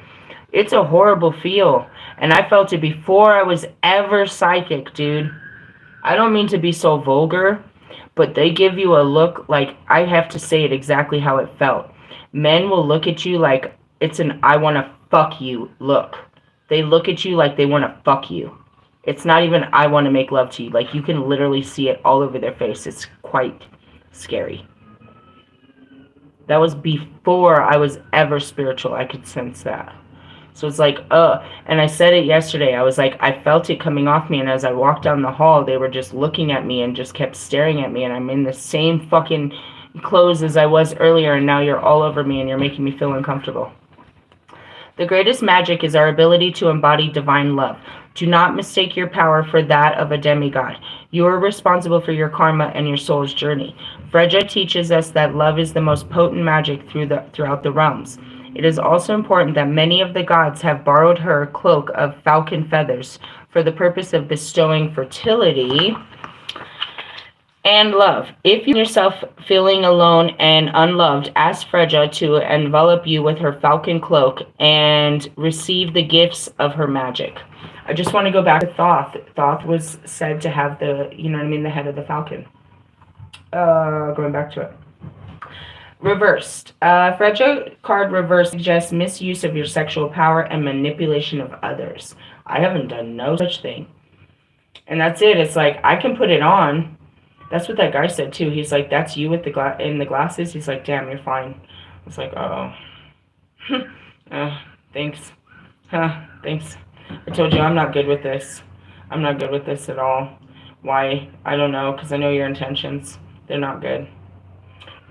It's a horrible feel. And I felt it before I was ever psychic, dude. I don't mean to be so vulgar, but they give you a look like, I have to say it exactly how it felt. Men will look at you like it's an I want to fuck you look. They look at you like they want to fuck you. It's not even I want to make love to you. Like, you can literally see it all over their face. It's quite scary. That was before I was ever spiritual. I could sense that. So it's like, and I said it yesterday. I was like, I felt it coming off me, and as I walked down the hall, they were just looking at me and just kept staring at me, and I'm in the same fucking clothes as I was earlier, and now you're all over me, and you're making me feel uncomfortable. The greatest magic is our ability to embody divine love. Do not mistake your power for that of a demigod. You are responsible for your karma and your soul's journey. Freja teaches us that love is the most potent magic throughout the realms. It is also important that many of the gods have borrowed her cloak of falcon feathers for the purpose of bestowing fertility and love. If you find yourself feeling alone and unloved, ask Freja to envelop you with her falcon cloak and receive the gifts of her magic. I just want to go back to Thoth. Thoth was said to have the, the head of the falcon. Going back to it. Reversed. Freja card reversed suggests misuse of your sexual power and manipulation of others. I haven't done no such thing. And that's it. It's like, I can put it on. That's what that guy said too. He's like, that's you with the in the glasses. He's like, damn, you're fine. I was like, oh. Thanks. Thanks. I told you I'm not good with this. I'm not good with this at all. Why? I don't know, because I know your intentions. They're not good.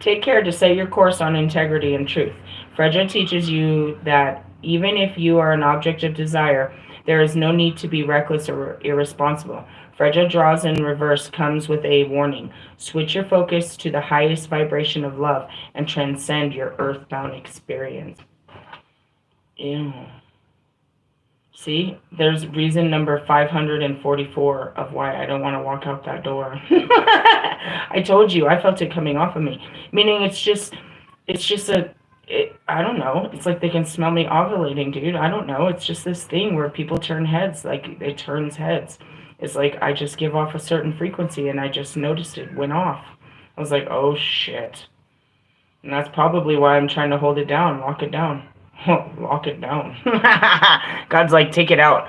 Take care to set your course on integrity and truth. Freja teaches you that even if you are an object of desire, there is no need to be reckless or irresponsible. Freja draws in reverse comes with a warning. Switch your focus to the highest vibration of love and transcend your earthbound experience. Ew. See, there's reason number 544 of why I don't want to walk out that door. I told you, I felt it coming off of me. Meaning I don't know. It's like they can smell me ovulating, dude. I don't know. It's just this thing where people turn heads, like it turns heads. It's like I just give off a certain frequency and I just noticed it went off. I was like, oh shit. And that's probably why I'm trying to hold it down, lock it down. Lock it down. God's like, take it out.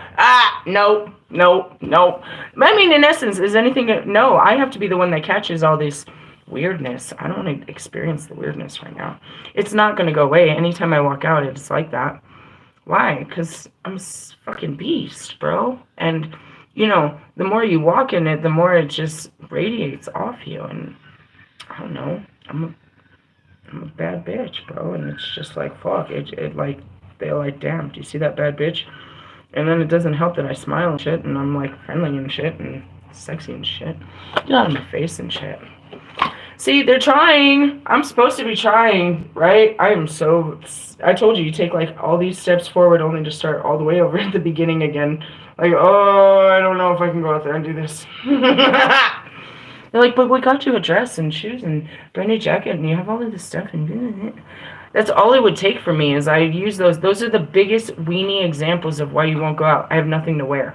No. I mean, in essence, is anything... No, I have to be the one that catches all this weirdness. I don't want to experience the weirdness right now. It's not going to go away. Anytime I walk out, it's like that. Why? Because I'm a fucking beast, bro. And, the more you walk in it, the more it just radiates off you. And, I don't know. I'm a bad bitch, bro, and it's just like, fuck, they're like, damn, do you see that bad bitch? And then it doesn't help that I smile and shit, and I'm like friendly and shit, and sexy and shit. Get out of my face and shit. See, they're trying. I'm supposed to be trying, right? I told you, you take like all these steps forward only to start all the way over at the beginning again. Like, oh, I don't know if I can go out there and do this. They're like, but we got you a dress and shoes and brand new jacket and you have all of this stuff and that's all it would take for me is I use those. Those are the biggest weenie examples of why you won't go out. I have nothing to wear.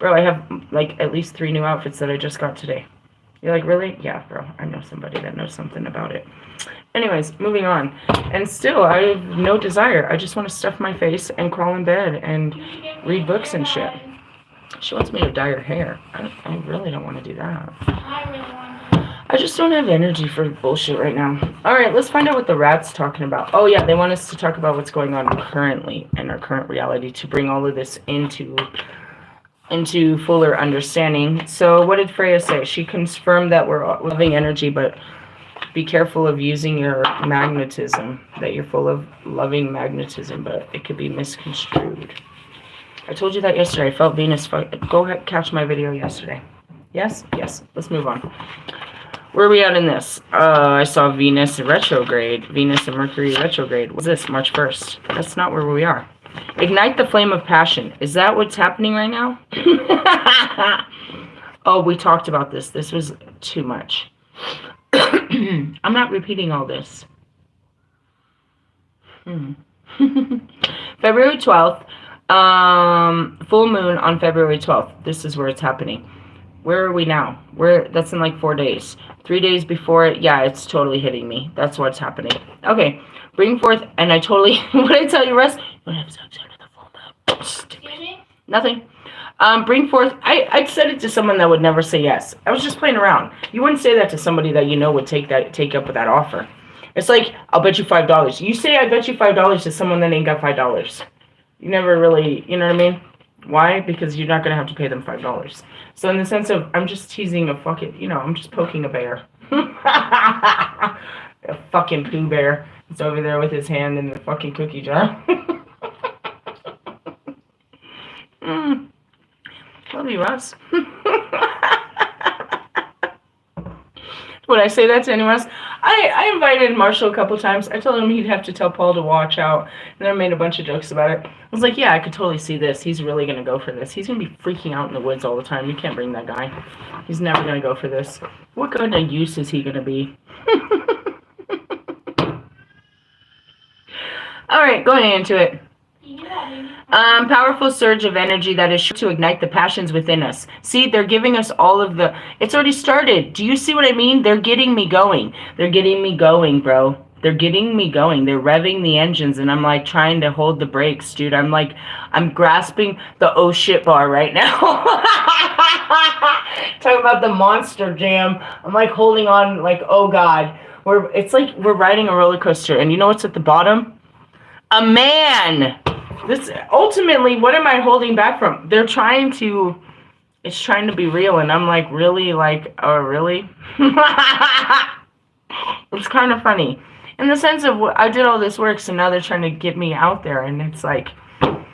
Bro, I have like at least 3 new outfits that I just got today. You're like, really? Yeah, bro. I know somebody that knows something about it. Anyways, moving on. And still, I have no desire. I just want to stuff my face and crawl in bed and read books and shit. She wants me to dye her hair. I really don't want to do that. I just don't have energy for bullshit right now. Alright, let's find out what the rat's talking about. Oh yeah, they want us to talk about what's going on currently in our current reality to bring all of this into fuller understanding. So what did Freya say? She confirmed that we're loving energy, but be careful of using your magnetism, that you're full of loving magnetism, but it could be misconstrued. I told you that yesterday. I felt Venus. Go catch my video yesterday. Yes? Yes. Let's move on. Where are we at in this? I saw Venus retrograde. Venus and Mercury retrograde. What's this? March 1st. That's not where we are. Ignite the flame of passion. Is that what's happening right now? Oh, we talked about this. This was too much. I'm not repeating all this. February 12th. Full moon on February 12th. This is where it's happening. Where are we now? That's in like 4 days. 3 days before it. Yeah, it's totally hitting me. That's what's happening. Okay. Bring forth, and I totally, what did I tell you, Russ? You don't have sex under the full moon. Nothing. Bring forth. I said it to someone that would never say yes. I was just playing around. You wouldn't say that to somebody that you know would take up with that offer. It's like, I'll bet you $5. You say I bet you $5 to someone that ain't got $5. You never really, you know what I mean? Why? Because you're not gonna have to pay them $5. So in the sense of, I'm just teasing a fucking, I'm just poking a bear. A fucking Pooh Bear. He's over there with his hand in the fucking cookie jar. Love you, Russ. Would I say that to anyone else? I invited Marshall a couple times. I told him he'd have to tell Paul to watch out. And then I made a bunch of jokes about it. I was like, yeah, I could totally see this. He's really going to go for this. He's going to be freaking out in the woods all the time. You can't bring that guy. He's never going to go for this. What kind of use is he going to be? All right, going into it. Powerful surge of energy that is sure to ignite the passions within us. See, they're giving us all of the... It's already started. Do you see what I mean? They're getting me going. They're getting me going, bro. They're getting me going. They're revving the engines, and I'm like trying to hold the brakes, dude. I'm grasping the oh shit bar right now. Talking about the monster jam. I'm like holding on like, oh God. It's like we're riding a roller coaster, and you know what's at the bottom? A man. This ultimately, what am I holding back from? It's trying to be real, and I'm like, really? Like, oh, really? It's kind of funny. In the sense of, I did all this work, so now they're trying to get me out there, and it's like, I'm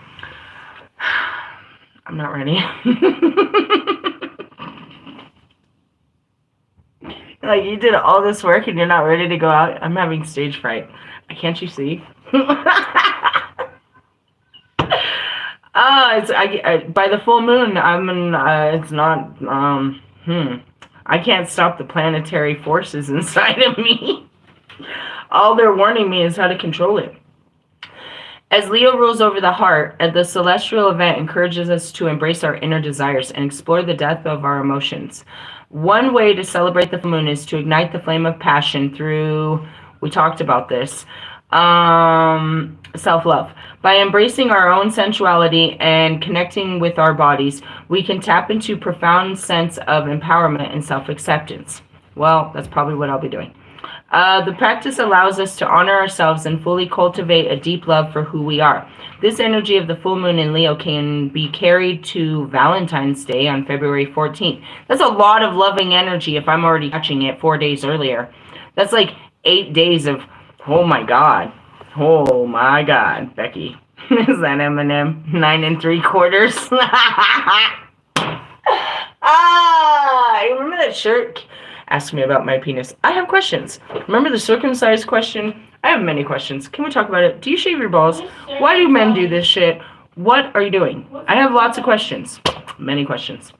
not ready. Like, you did all this work, and you're not ready to go out? I'm having stage fright. Can't you see? By the full moon, it's not, I can't stop the planetary forces inside of me. All they're warning me is how to control it. As Leo rules over the heart, the celestial event encourages us to embrace our inner desires and explore the depth of our emotions. One way to celebrate the full moon is to ignite the flame of passion through, we talked about this, self-love. By embracing our own sensuality and connecting with our bodies, we can tap into a profound sense of empowerment and self-acceptance. Well, that's probably what I'll be doing. The practice allows us to honor ourselves and fully cultivate a deep love for who we are. This energy of the full moon in Leo can be carried to Valentine's Day on February 14th. That's a lot of loving energy if I'm already catching it 4 days earlier. That's like 8 days of, oh my God. Oh my God, Becky. Is that Eminem? 9 3/4? You remember that shirt? Ask me about my penis. I have questions. Remember the circumcised question? I have many questions. Can we talk about it? Do you shave your balls? Why do men do this shit? What are you doing? I have lots of questions. Many questions.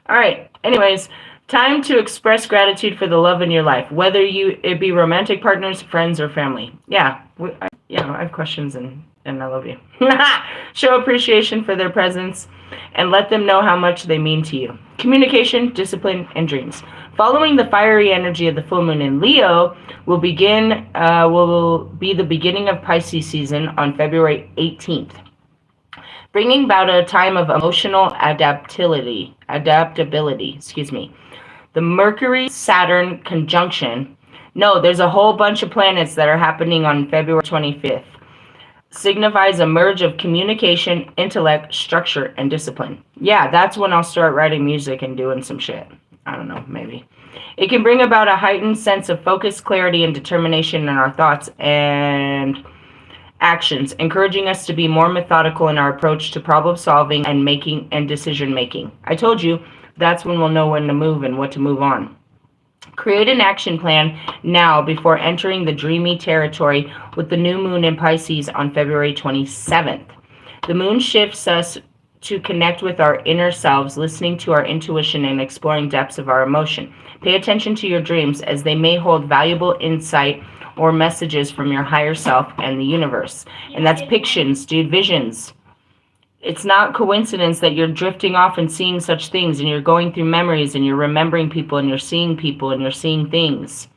All right. Anyways, time to express gratitude for the love in your life, whether it be romantic partners, friends, or family. Yeah, I have questions and I love you. Show appreciation for their presence and let them know how much they mean to you. Communication, discipline, and dreams. Following the fiery energy of the full moon in Leo will be the beginning of Pisces season on February 18th, bringing about a time of emotional adaptability. The Mercury-Saturn conjunction. No, there's a whole bunch of planets that are happening on February 25th. Signifies a merge of communication, intellect, structure, and discipline. Yeah, that's when I'll start writing music and doing some shit. I don't know, maybe. It can bring about a heightened sense of focus, clarity, and determination in our thoughts and actions, encouraging us to be more methodical in our approach to problem solving and decision making. I told you, that's when we'll know when to move and what to move on. Create an action plan now before entering the dreamy territory with the new moon in Pisces on February 27th. The moon shifts us to connect with our inner selves, listening to our intuition and exploring depths of our emotion. Pay attention to your dreams as they may hold valuable insight or messages from your higher self and the universe. And that's pictions, dude, visions. It's not coincidence that you're drifting off and seeing such things, and you're going through memories, and you're remembering people, and you're seeing things.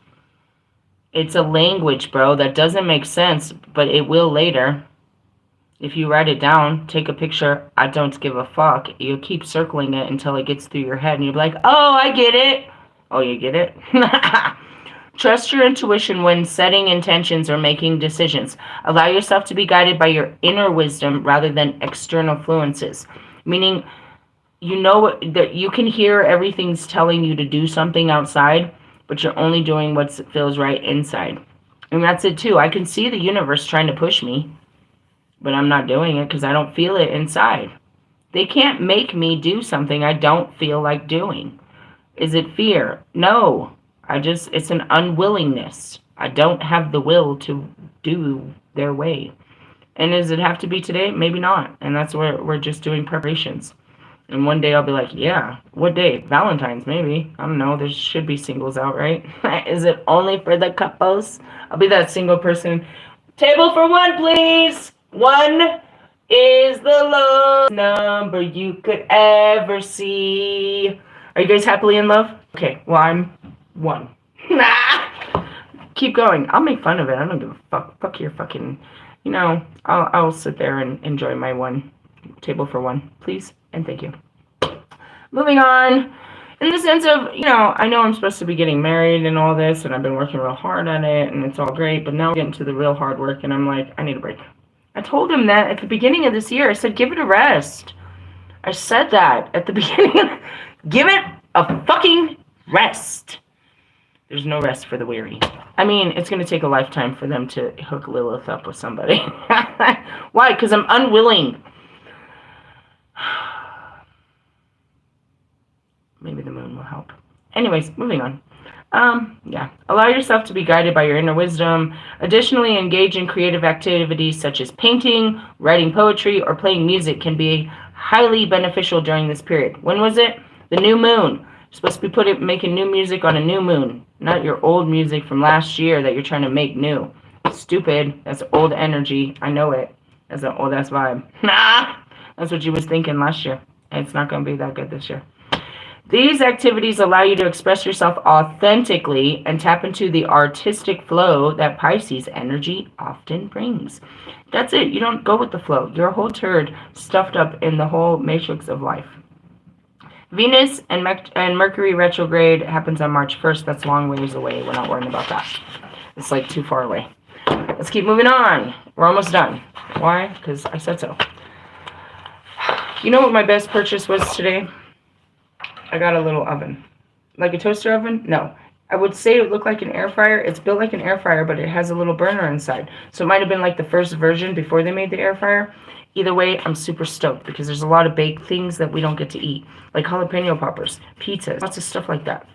It's a language, bro, that doesn't make sense, but it will later. If you write it down, take a picture, I don't give a fuck, you'll keep circling it until it gets through your head and you'll be like, oh, I get it. Oh, you get it? Trust your intuition when setting intentions or making decisions. Allow yourself to be guided by your inner wisdom rather than external influences. Meaning, you know that you can hear everything's telling you to do something outside, but you're only doing what feels right inside. And that's it too. I can see the universe trying to push me, but I'm not doing it because I don't feel it inside. They can't make me do something I don't feel like doing. Is it fear? No. It's an unwillingness. I don't have the will to do their way. And does it have to be today? Maybe not. And that's where we're just doing preparations. And one day I'll be like, yeah, what day? Valentine's, maybe. I don't know. There should be singles out, right? Is it only for the couples? I'll be that single person. Table for one, please. One is the lowest number you could ever see. Are you guys happily in love? Okay, well, I'm one. Keep going. I'll make fun of it. I don't give a fuck. Fuck your fucking, I'll sit there and enjoy my one. Table for one, please, and thank you. Moving on. In the sense of, I know I'm supposed to be getting married and all this, and I've been working real hard on it, and it's all great, but now we're getting to the real hard work, and I'm like, I need a break. I told him that at the beginning of this year. I said, give it a rest. I said that at the beginning. Give it a fucking rest. There's no rest for the weary. I mean, it's going to take a lifetime for them to hook Lilith up with somebody. Why? Because I'm unwilling. Maybe the moon will help. Anyways, moving on. Yeah. Allow yourself to be guided by your inner wisdom. Additionally, engage in creative activities such as painting, writing poetry, or playing music can be highly beneficial during this period. When was it? The new moon. You're supposed to be making new music on a new moon, not your old music from last year that you're trying to make new. Stupid. That's old energy. I know it. That's an old ass vibe. Nah. That's what you was thinking last year. It's not going to be that good this year. These activities allow you to express yourself authentically and tap into the artistic flow that Pisces energy often brings. That's it. You don't go with the flow. You're a whole turd stuffed up in the whole matrix of life. Venus and Mercury retrograde happens on March 1st. That's a long ways away. We're not worrying about that. It's like too far away. Let's keep moving on. We're almost done. Why? Because I said so. You know what my best purchase was today? I got a little oven. Like a toaster oven? No. I would say it looked like an air fryer. It's built like an air fryer, but it has a little burner inside. So it might have been like the first version before they made the air fryer. Either way, I'm super stoked because there's a lot of baked things that we don't get to eat. Like jalapeno poppers, pizzas, lots of stuff like that.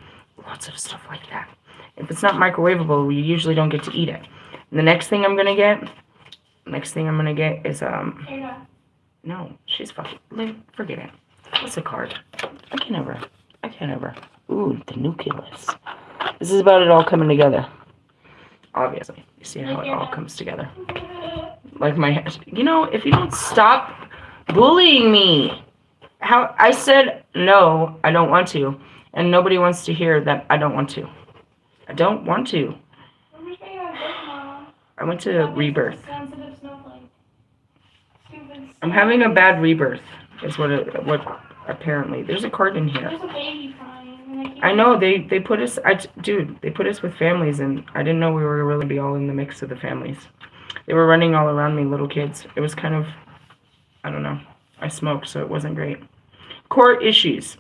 Lots of stuff like that. If it's not microwavable, we usually don't get to eat it. And the next thing I'm going to get is, no, she's fucking, forget it. What's a card? I can't ever. Ooh, the nucleus. This is about it all coming together. Obviously. You see how it all comes together. Like my head. If you don't stop bullying me. How I said, no, I don't want to. And nobody wants to hear that I don't want to. I don't want to. I went to rebirth. I'm having a bad rebirth. Is what apparently. There's a card in here. There's a baby crying. I know they put us. They put us with families, and I didn't know we were really be all in the mix of the families. They were running all around me, little kids. It was kind of, I don't know. I smoked, so it wasn't great. Core issues.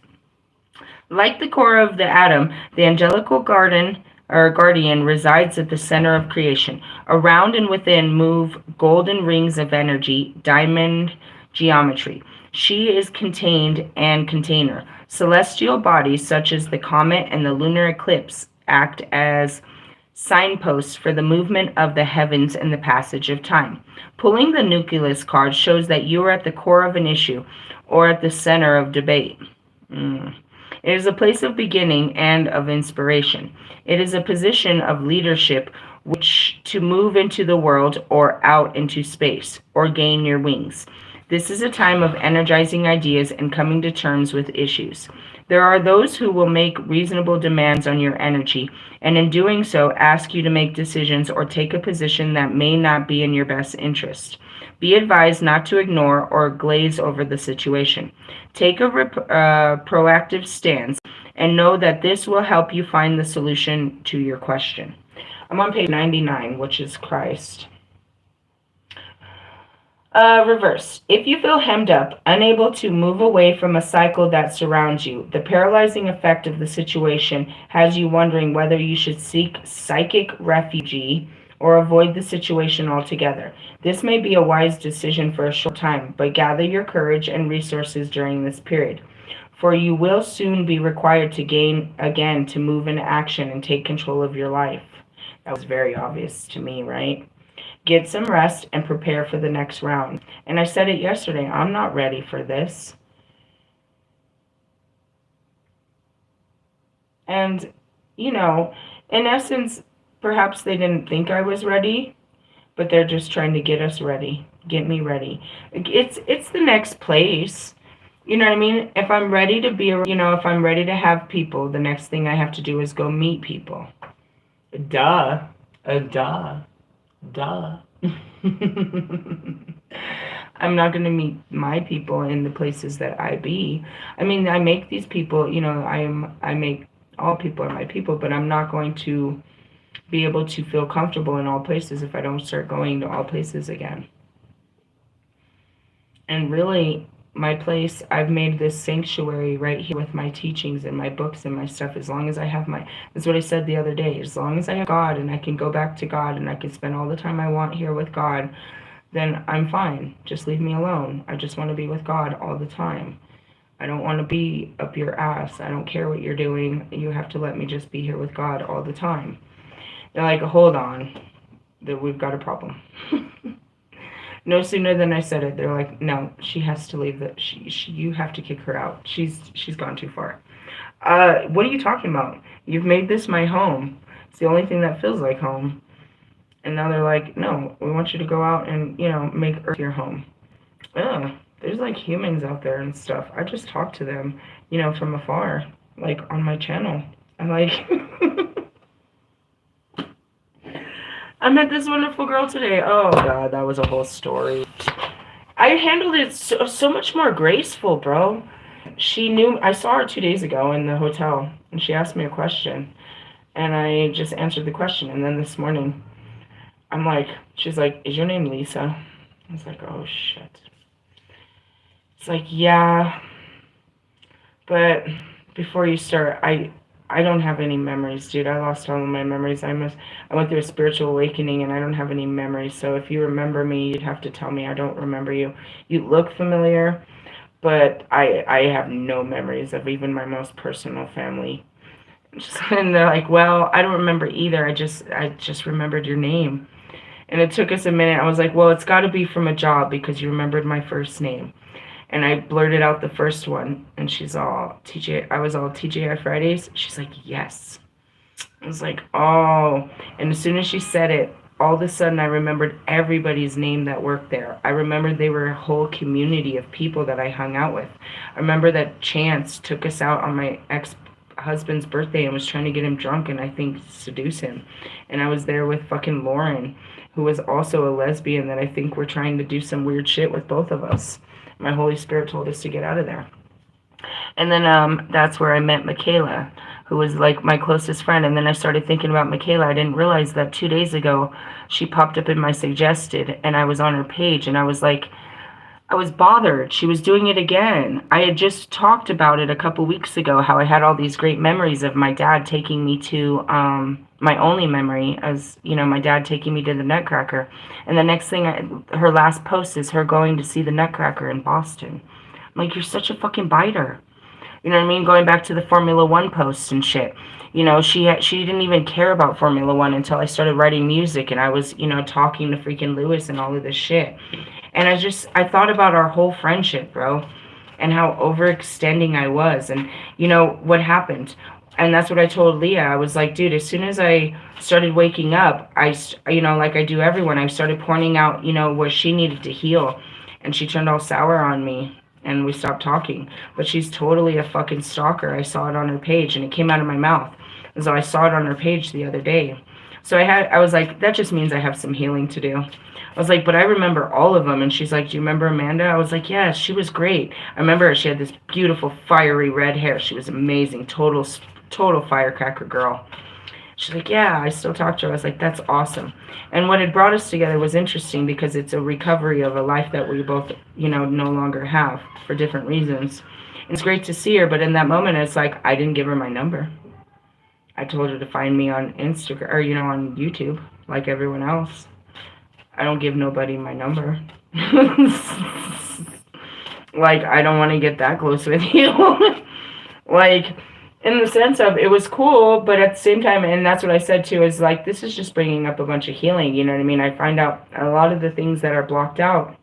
Like the core of the atom, the angelical guardian resides at the center of creation. Around and within move golden rings of energy, diamond geometry. She is contained and container. Celestial bodies such as the comet and the lunar eclipse act as signposts for the movement of the heavens and the passage of time. Pulling the nucleus card shows that you are at the core of an issue or at the center of debate. It is a place of beginning and of inspiration. It is a position of leadership which to move into the world or out into space or gain your wings. This is a time of energizing ideas and coming to terms with issues. There are those who will make reasonable demands on your energy, and in doing so, ask you to make decisions or take a position that may not be in your best interest. Be advised not to ignore or glaze over the situation. Take a proactive stance and know that this will help you find the solution to your question. I'm on page 99, which is Christ. Reverse. If you feel hemmed up, unable to move away from a cycle that surrounds you, the paralyzing effect of the situation has you wondering whether you should seek psychic refuge or avoid the situation altogether. This may be a wise decision for a short time, but gather your courage and resources during this period, for you will soon be required to gain again to move into action and take control of your life. That was very obvious to me, right? Get some rest and prepare for the next round. And I said it yesterday, I'm not ready for this. And, in essence, perhaps they didn't think I was ready, but they're just trying to get us ready, get me ready. It's the next place. You know what I mean? If I'm ready to if I'm ready to have people, the next thing I have to do is go meet people. Duh. Duh. I'm not going to meet my people in the places that I be. I mean, I make these people, I make all people are my people, but I'm not going to be able to feel comfortable in all places if I don't start going to all places again. And really, my place, I've made this sanctuary right here with my teachings and my books and my stuff. As long as I have that's what I said the other day, as long as I have God and I can go back to God and I can spend all the time I want here with God, then I'm fine. Just leave me alone. I just want to be with God all the time. I don't want to be up your ass. I don't care what you're doing. You have to let me just be here with God all the time. They're like, hold on, we've got a problem. No sooner than I said it, they're like, no, she has to leave. You have to kick her out. She's gone too far. What are you talking about? You've made this my home. It's the only thing that feels like home. And now they're like, no, we want you to go out and, make Earth your home. Ugh, there's like humans out there and stuff. I just talk to them, from afar, like on my channel. I'm like... I met this wonderful girl today. Oh, God, that was a whole story. I handled it so much more graceful, bro. She knew, I saw her 2 days ago in the hotel, and she asked me a question, and I just answered the question, and then this morning, she's like, is your name Lisa? I was like, oh, shit. It's like, yeah, but before you start, I don't have any memories, dude. I lost all of my memories. I went through a spiritual awakening, and I don't have any memories. So if you remember me, you'd have to tell me. I don't remember you. You look familiar, but I have no memories of even my most personal family. And they're like, well, I don't remember either. I just remembered your name. And it took us a minute. I was like, well, it's got to be from a job because you remembered my first name. And I blurted out the first one, and she's all, I was all TGI Fridays. She's like, yes. I was like, oh. And as soon as she said it, all of a sudden I remembered everybody's name that worked there. I remembered they were a whole community of people that I hung out with. I remember that Chance took us out on my ex-husband's birthday and was trying to get him drunk and I think seduce him. And I was there with fucking Lauren, who was also a lesbian that I think were trying to do some weird shit with both of us. My Holy Spirit told us to get out of there. And then that's where I met Michaela, who was like my closest friend. And then I started thinking about Michaela. I didn't realize that 2 days ago she popped up in my suggested and I was on her page and I was like, I was bothered. She was doing it again. I had just talked about it a couple weeks ago, how I had all these great memories of my dad taking me to, my only memory as, my dad taking me to the Nutcracker. And the next thing, her last post is her going to see the Nutcracker in Boston. I'm like, you're such a fucking biter. You know what I mean? Going back to the Formula One posts and shit. She didn't even care about Formula One until I started writing music and I was, talking to freaking Lewis and all of this shit. And I thought about our whole friendship, bro, and how overextending I was. And, what happened? And that's what I told Leah. I was like, dude, as soon as I started waking up, like I do everyone, I started pointing out, where she needed to heal. and she turned all sour on me, and we stopped talking. But she's totally a fucking stalker. I saw it on her page, and it came out of my mouth. And so I saw it on her page the other day. So I was like, that just means I have some healing to do. I was like, but I remember all of them. And she's like, do you remember Amanda? I was like, yeah, she was great. I remember her. She had this beautiful, fiery red hair. She was amazing. Total firecracker girl. She's like, yeah, I still talk to her. I was like, that's awesome. And what had brought us together was interesting because it's a recovery of a life that we both, no longer have for different reasons. And it's great to see her, but in that moment, it's like, I didn't give her my number. I told her to find me on Instagram, or, on YouTube, like everyone else. I don't give nobody my number. Like, I don't want to get that close with you. Like, in the sense of, it was cool, but at the same time, and that's what I said too, is like, this is just bringing up a bunch of healing, you know what I mean? I find out a lot of the things that are blocked out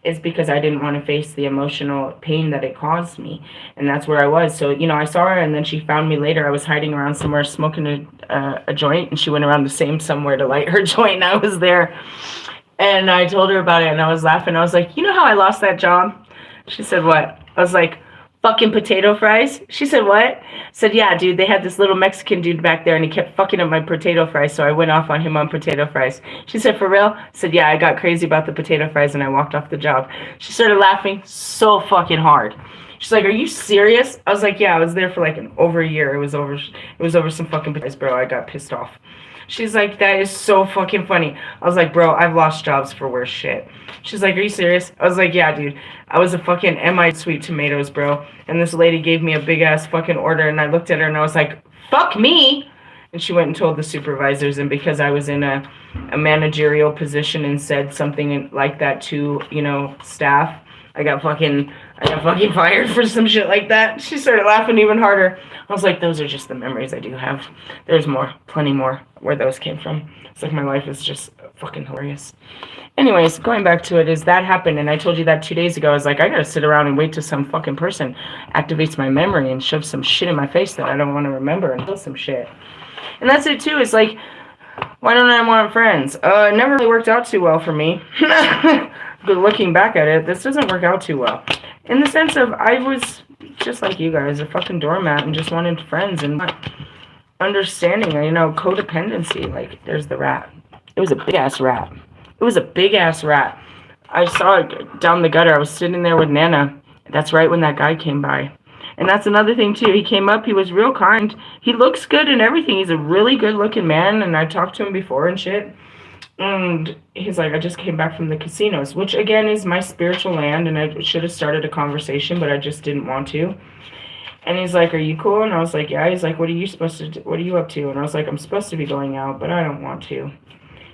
is because I didn't want to face the emotional pain that it caused me. And that's where I was. So, I saw her, and then she found me later. I was hiding around somewhere smoking a joint, and she went around the same somewhere to light her joint, and I was there. And I told her about it, and I was laughing. I was like, you know how I lost that job? She said, what? I was like, fucking potato fries? She said, what? I said, yeah, dude, they had this little Mexican dude back there, and he kept fucking up my potato fries, so I went off on him on potato fries. She said, for real? I said, yeah, I got crazy about the potato fries, and I walked off the job. She started laughing so fucking hard. She's like, are you serious? I was like, yeah, I was there for like over a year. It was over some fucking potatoes, bro. I got pissed off. She's like, that is so fucking funny. I was like, bro, I've lost jobs for worse shit. She's like, are you serious? I was like, yeah, dude. I was a fucking sweet tomatoes, bro. And this lady gave me a big-ass fucking order, and I looked at her, and I was like, fuck me. And she went and told the supervisors, and because I was in a managerial position and said something like that to, staff, I got fucking fired for some shit like that. She started laughing even harder. I was like, those are just the memories I do have. There's more, plenty more, where those came from. It's like my life is just fucking hilarious. Anyways, going back to it, is that happened, and I told you that 2 days ago. I was like, I gotta sit around and wait till some fucking person activates my memory and shoves some shit in my face that I don't want to remember and feel some shit. And that's it too. It's like, why don't I want friends? It never really worked out too well for me. But looking back at it, this doesn't work out too well. In the sense of, I was just like you guys, a fucking doormat, and just wanted friends and understanding, codependency. Like, there's the rat. It was a big-ass rat. It was a big-ass rat. I saw it down the gutter. I was sitting there with Nana. That's right when that guy came by. And that's another thing, too. He came up. He was real kind. He looks good and everything. He's a really good-looking man, and I talked to him before and shit. And he's like, I just came back from the casinos, which, again, is my spiritual land, and I should have started a conversation, but I just didn't want to. And he's like, are you cool? And I was like, yeah. He's like, what are you supposed to do? What are you up to? And I was like, I'm supposed to be going out, but I don't want to.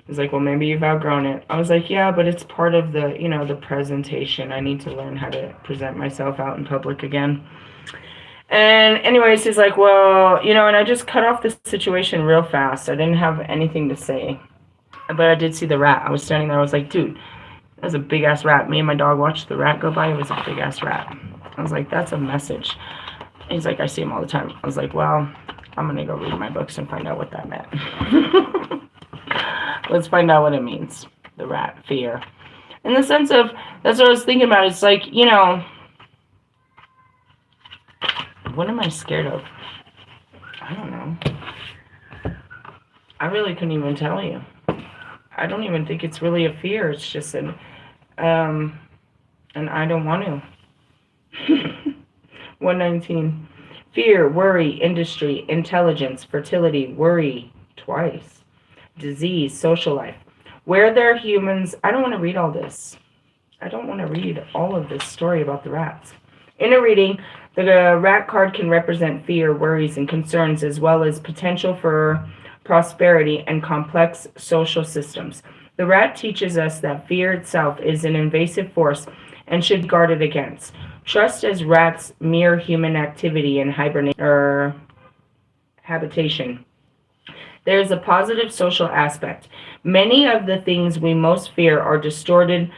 He's like, well, maybe you've outgrown it. I was like, yeah, but it's part of the, the presentation. I need to learn how to present myself out in public again. And anyways, he's like, well, and I just cut off the situation real fast. I didn't have anything to say. But I did see the rat. I was standing there. I was like, dude, that was a big-ass rat. Me and my dog watched the rat go by. It was a big-ass rat. I was like, that's a message. And he's like, I see him all the time. I was like, well, I'm going to go read my books and find out what that meant. Let's find out what it means. The rat, fear. In the sense of, that's what I was thinking about. It's like, what am I scared of? I don't know. I really couldn't even tell you. I don't even think it's really a fear. It's just and I don't want to. 119. Fear, worry, industry, intelligence, fertility, worry, twice. Disease, social life. Where there are humans, I don't want to read all this. I don't want to read all of this story about the rats. In a reading, the rat card can represent fear, worries, and concerns, as well as potential for prosperity and complex social systems. The rat teaches us that fear itself is an invasive force and should be guarded against. Just as rats mirror human activity in hibernation or habitation, there is a positive social aspect. Many of the things we most fear are distortions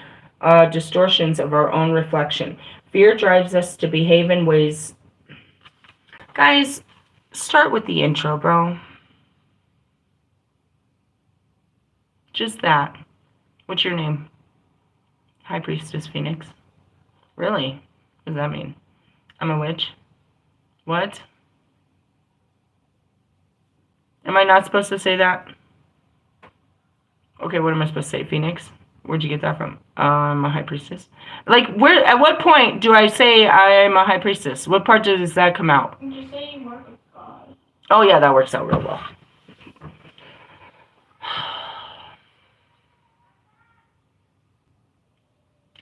of our own reflection. Fear drives us to behave in ways... Guys, start with the intro, bro. Just that. What's your name? High Priestess Phoenix. Really? What does that mean? I'm a witch? What? Am I not supposed to say that? Okay, what am I supposed to say? Phoenix? Where'd you get that from? I'm a high priestess. Like, where? At what point do I say I am a high priestess? What part does that come out? You say you work with God. Oh yeah, that works out real well.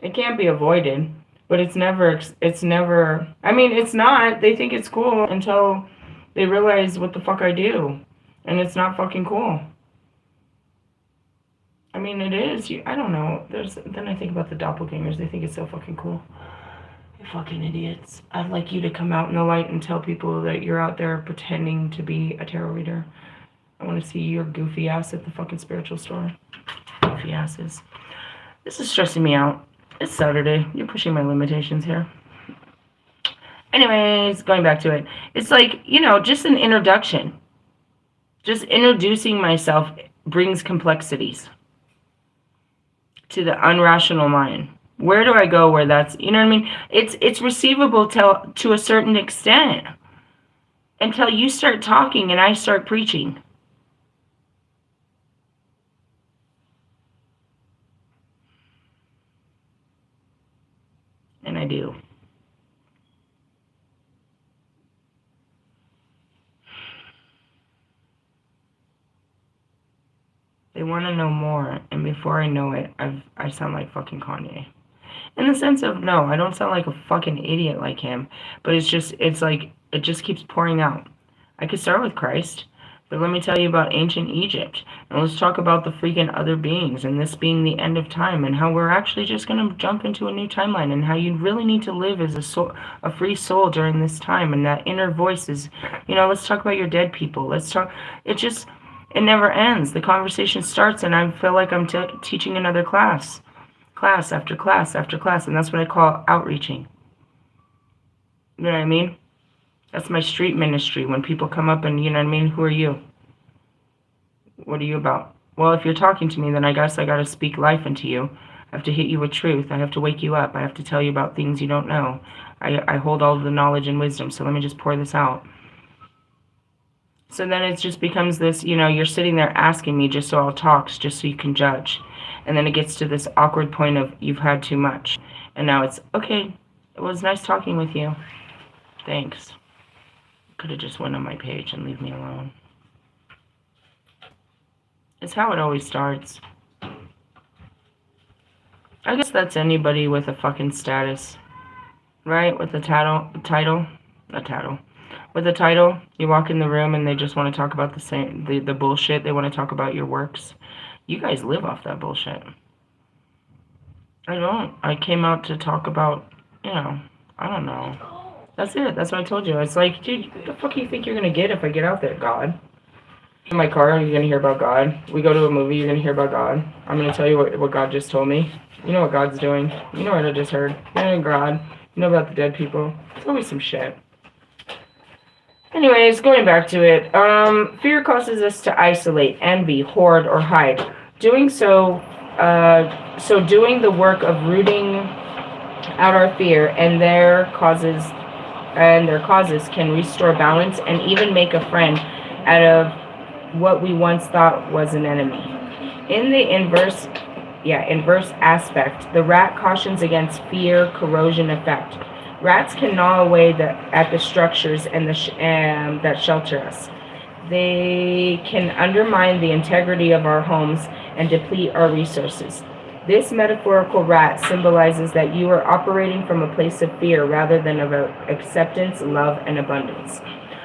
It can't be avoided, but it's never, I mean, it's not. They think it's cool until they realize what the fuck I do. And it's not fucking cool. I mean, it is. I don't know. Then I think about the doppelgangers. They think it's so fucking cool. You fucking idiots. I'd like you to come out in the light and tell people that you're out there pretending to be a tarot reader. I want to see your goofy ass at the fucking spiritual store. Goofy asses. This is stressing me out. It's Saturday. You're pushing my limitations here. Anyways, going back to it. It's like, you know, just an introduction. Just introducing myself brings complexities to the unrational mind. Where do I go where that's, you know what I mean? It's receivable to a certain extent until you start talking and I start preaching. And I do. They want to know more, and before I know it, I sound like fucking Kanye. In the sense of, no, I don't sound like a fucking idiot like him, but it's like, it just keeps pouring out. I could start with Christ, but let me tell you about ancient Egypt, and let's talk about the freaking other beings, and this being the end of time, and how we're actually just going to jump into a new timeline, and how you really need to live as a free soul during this time, and that inner voice is, you know, let's talk about your dead people, let's talk, it never ends. The conversation starts, and I feel like I'm teaching another class. Class after class after class, and that's what I call outreaching. You know what I mean? That's my street ministry. When people come up and, you know what I mean, who are you? What are you about? Well, if you're talking to me, then I guess I got to speak life into you. I have to hit you with truth. I have to wake you up. I have to tell you about things you don't know. I hold all of the knowledge and wisdom, so let me just pour this out. So then it just becomes this, you know, you're sitting there asking me just so I'll talk, just so you can judge. And then it gets to this awkward point of, you've had too much. And now it's, okay, it was nice talking with you. Thanks. Could have just went on my page and leave me alone. It's how it always starts. I guess that's anybody with a fucking status. Right? With the title. With the title, you walk in the room and they just want to talk about the bullshit. They want to talk about your works. You guys live off that bullshit. I don't. I came out to talk about, you know, I don't know. That's it. That's what I told you. It's like, dude, what the fuck do you think you're going to get if I get out there? God. In my car, you're going to hear about God. We go to a movie, you're going to hear about God. I'm going to tell you what God just told me. You know what God's doing. You know what I just heard. You know God. You know about the dead people. It's always some shit. Anyways, going back to it. Fear causes us to isolate, envy, hoard, or hide. Doing so doing the work of rooting out our fear and their causes can restore balance and even make a friend out of what we once thought was an enemy. In the inverse aspect, the rat cautions against fear corrosion effect. Rats can gnaw away at the structures and that shelter us. They can undermine the integrity of our homes and deplete our resources. This metaphorical rat symbolizes that you are operating from a place of fear rather than of acceptance, love, and abundance.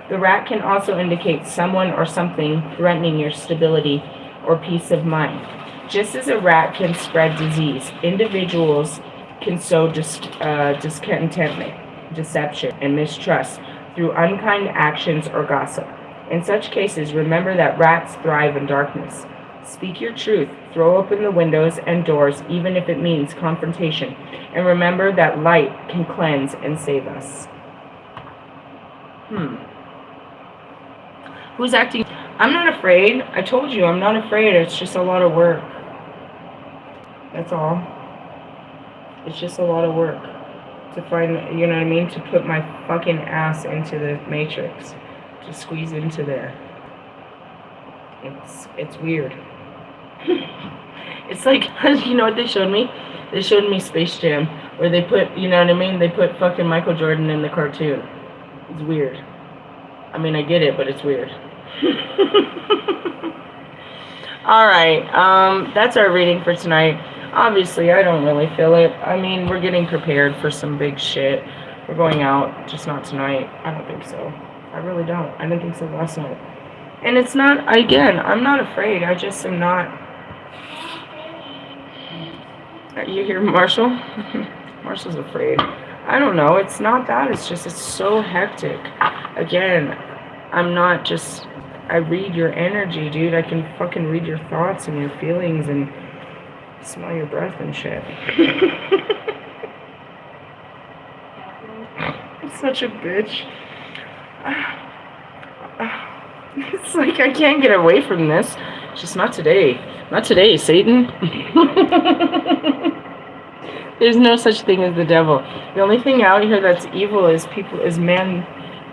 The rat can also indicate someone or something threatening your stability or peace of mind. Just as a rat can spread disease, individuals can sow discontentment, deception, and mistrust through unkind actions or gossip. In such cases, remember that rats thrive in darkness. Speak your truth, throw open the windows and doors, even if it means confrontation, and remember that light can cleanse and save us. Who's acting? I'm not afraid. I told you, I'm not afraid. It's just a lot of work. That's all. It's just a lot of work to find, you know what I mean? To put my fucking ass into the matrix. To squeeze into there. It's weird. It's like, you know what they showed me? They showed me Space Jam, where they put, you know what I mean? They put fucking Michael Jordan in the cartoon. It's weird. I mean, I get it, but it's weird. Alright, that's our reading for tonight. Obviously, I don't really feel it. I mean, we're getting prepared for some big shit. We're going out, just not tonight. I don't think so. I really don't. I didn't think so last night. And it's not, again, I'm not afraid. I just am not. You hear Marshall? Marshall's afraid. I don't know. It's not that. It's just, it's so hectic. Again, I'm not just, I read your energy, dude. I can fucking read your thoughts and your feelings and smell your breath and shit. I'm such a bitch. It's like I can't get away from this. Just not today. Not today, Satan. There's no such thing as the devil. The only thing out here that's evil is people, is men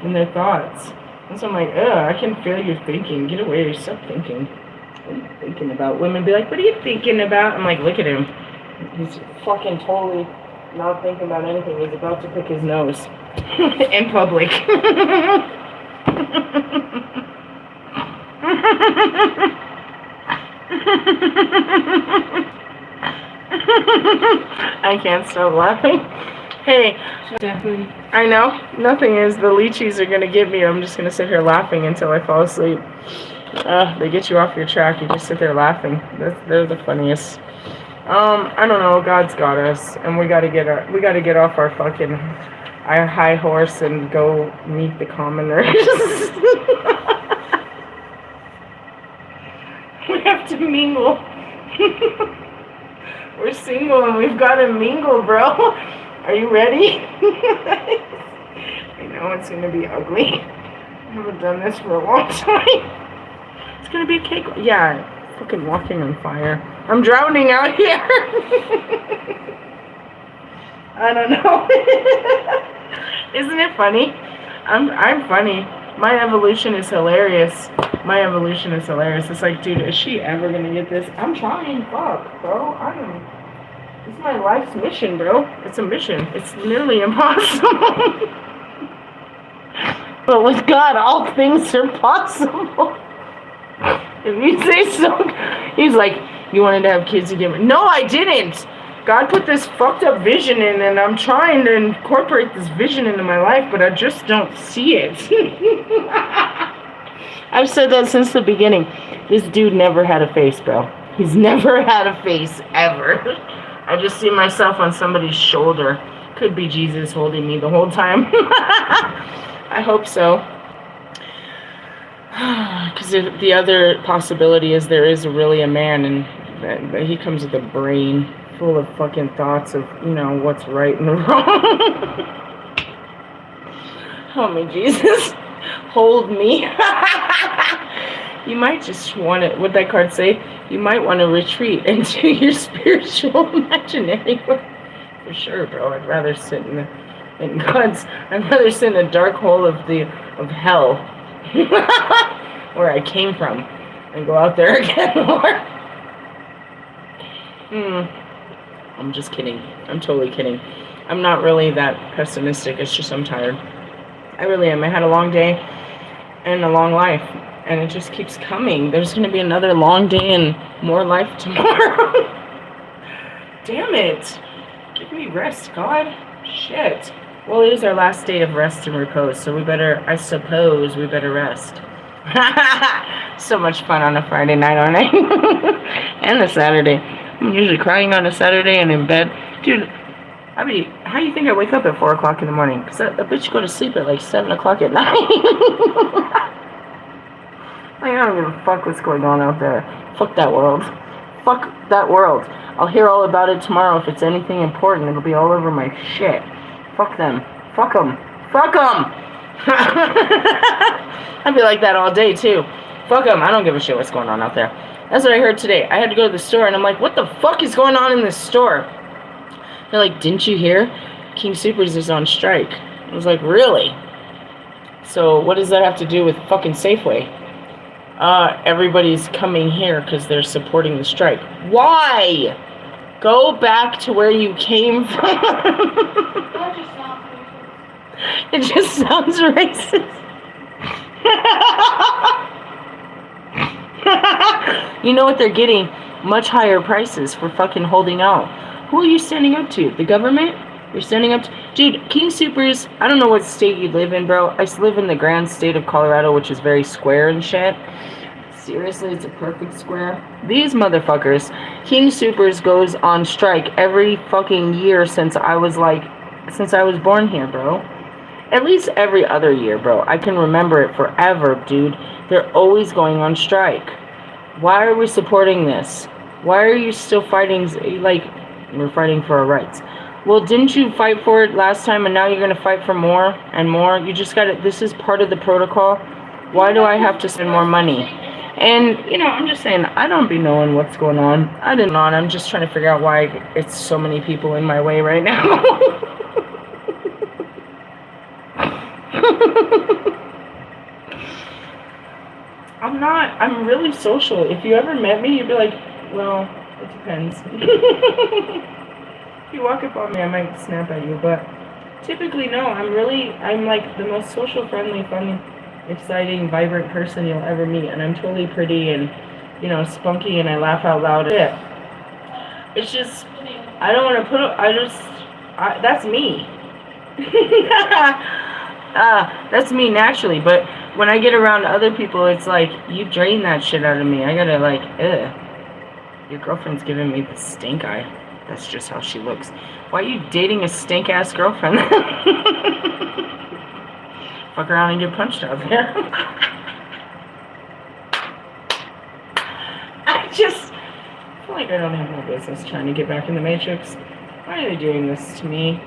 and their thoughts. And so I'm like, ugh, I can feel you thinking. Get away. Stop thinking. What are you thinking about? Women be like, what are you thinking about? I'm like, look at him. He's fucking totally not thinking about anything. He's about to pick his nose in public. I can't stop laughing. Hey, definitely. I know. Nothing is. The lychees are gonna get me. I'm just gonna sit here laughing until I fall asleep. They get you off your track. You just sit there laughing. They're the funniest. I don't know. God's got us, and we gotta get off our fucking high horse and go meet the commoners. We have to mingle. We're single and we've got to mingle, bro. Are you ready? I know it's going to be ugly. I haven't done this for a long time. It's going to be a cake. Yeah, fucking walking on fire. I'm drowning out here. I don't know. Isn't it funny? I'm funny. My evolution is hilarious. My evolution is hilarious. It's like, dude, is she ever gonna get this? I'm trying. Fuck, bro. It's my life's mission, bro. It's a mission. It's nearly impossible. But with God, all things are possible. If you say so. He's like, you wanted to have kids again? No, I didn't. God put this fucked up vision in, and I'm trying to incorporate this vision into my life, but I just don't see it. I've said that since the beginning. This dude never had a face, bro. He's never had a face, ever. I just see myself on somebody's shoulder. Could be Jesus holding me the whole time. I hope so. Because the other possibility is there is really a man, and he comes with a brain full of fucking thoughts of, you know, what's right and wrong. Help me, Jesus. Hold me. You might just want to, what'd that card say? You might want to retreat into your spiritual imaginary world. For sure, bro. I'd rather sit in I'd rather sit in the dark hole of hell where I came from and go out there again more. I'm just kidding. I'm totally kidding. I'm not really that pessimistic. It's just I'm tired. I really am. I had a long day and a long life, and it just keeps coming. There's going to be another long day and more life tomorrow. Damn it. Give me rest, God. Shit. Well, it is our last day of rest and repose, so I suppose we better rest. So much fun on a Friday night, aren't I? And a Saturday. I'm usually crying on a Saturday and in bed. Dude, how do you think I wake up at 4 o'clock in the morning? Because that bitch go to sleep at like 7 o'clock at night. Like, I don't give a fuck what's going on out there. Fuck that world. Fuck that world. I'll hear all about it tomorrow. If it's anything important, it'll be all over my shit. Fuck them. Fuck them. Fuck them! I'd be like that all day, too. Fuck them. I don't give a shit what's going on out there. That's what I heard today. I had to go to the store, and I'm like, what the fuck is going on in this store? They're like, didn't you hear? King Supers is on strike. I was like, really? So what does that have to do with fucking Safeway? Everybody's coming here because they're supporting the strike. Why? Go back to where you came from. That just sounds racist. It just sounds racist. You know what they're getting? Much higher prices for fucking holding out. Who are you standing up to? The government? You're standing up to... Dude, King Supers, I don't know what state you live in, bro. I live in the grand state of Colorado, which is very square and shit. Seriously, it's a perfect square. These motherfuckers, King Supers goes on strike every fucking year since I was born here, bro. At least every other year, bro. I can remember it forever, dude. They're always going on strike. Why are we supporting this? Why are you still fighting? Like, we're fighting for our rights. Well, didn't you fight for it last time and now you're going to fight for more and more? You just got to, this is part of the protocol. Why do I have to spend more money? And, you know, I'm just saying, I don't be knowing what's going on. I'm just trying to figure out why it's so many people in my way right now. I'm really social. If you ever met me, you'd be like, well, it depends. If you walk up on me, I might snap at you, but typically, no. I'm like the most social, friendly, fun, exciting, vibrant person you'll ever meet, and I'm totally pretty and, you know, spunky, and I laugh out loud. It's just, I don't want to that's me. That's me naturally, but when I get around other people, it's like, you drain that shit out of me. I gotta like, your girlfriend's giving me the stink eye. That's just how she looks. Why are you dating a stink-ass girlfriend? Fuck around and get punched out there. I feel like I don't have no business trying to get back in the Matrix. Why are they doing this to me?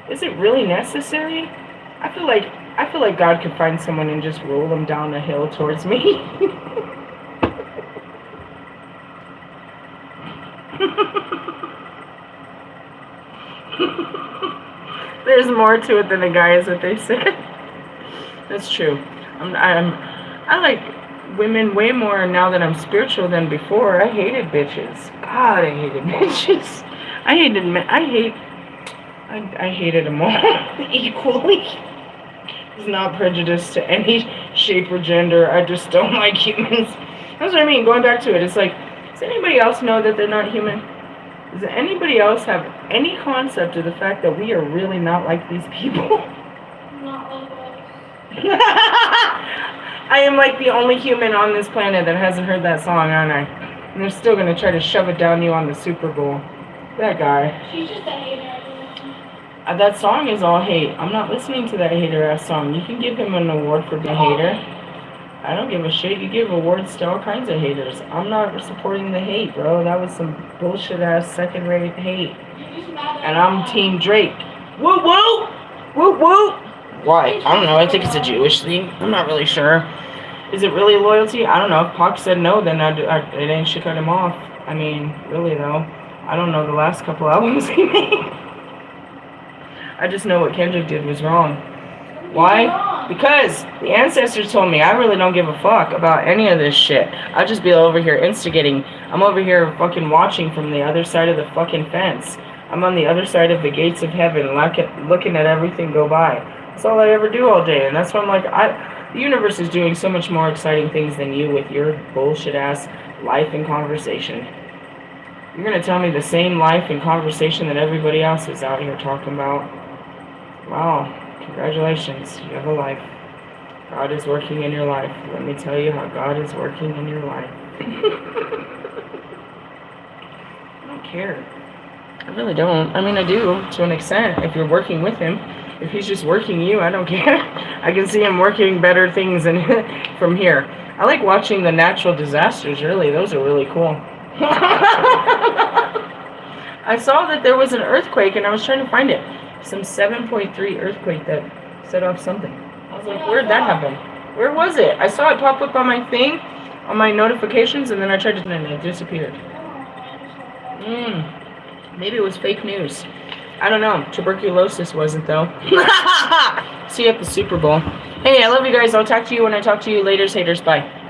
Is it really necessary? I feel like God could find someone and just roll them down a hill towards me. There's more to it than a guy, is what they said. That's true. I like women way more now that I'm spiritual than before. I hated bitches. God, I hated bitches. I hated them all equally. It's not prejudiced to any shape or gender. I just don't like humans. That's what I mean. Going back to it, it's like, does anybody else know that they're not human? Does anybody else have any concept of the fact that we are really not like these people? Not like us. I am like the only human on this planet that hasn't heard that song, aren't I? And they're still going to try to shove it down you on the Super Bowl. That guy. She's just a hater. That song is all hate. I'm not listening to that hater-ass song. You can give him an award for being a hater. I don't give a shit. You give awards to all kinds of haters. I'm not supporting the hate, bro. That was some bullshit-ass second-rate hate. And I'm Team Drake. Woo woo! Woo woo! Why? I don't know. I think it's a Jewish thing. I'm not really sure. Is it really loyalty? I don't know. If Pac said no, then it ain't shit cut him off. I mean, really though. I don't know the last couple albums he made. I just know what Kendrick did was wrong. Why? Because the ancestors told me I really don't give a fuck about any of this shit. I'll just be over here instigating. I'm over here fucking watching from the other side of the fucking fence. I'm on the other side of the gates of heaven, looking at everything go by. That's all I ever do all day, and that's why I'm like, the universe is doing so much more exciting things than you with your bullshit ass life and conversation. You're gonna tell me the same life and conversation that everybody else is out here talking about. Wow. Congratulations, you have a life. God is working in your life. Let me tell you how God is working in your life. I don't care. I really don't. I mean, I do, to an extent. If you're working with him, if he's just working you, I don't care. I can see him working better things from here. I like watching the natural disasters, really. Those are really cool. I saw that there was an earthquake, and I was trying to find it. Some 7.3 earthquake that set off something. I was like, where did that happen? Where was it? I saw it pop up on my thing, on my notifications, and then I tried to, and it disappeared. Maybe it was fake news. I don't know. Tuberculosis wasn't, though. See you at the Super Bowl. Hey, I love you guys. I'll talk to you when I talk to you. Laters, haters. Bye.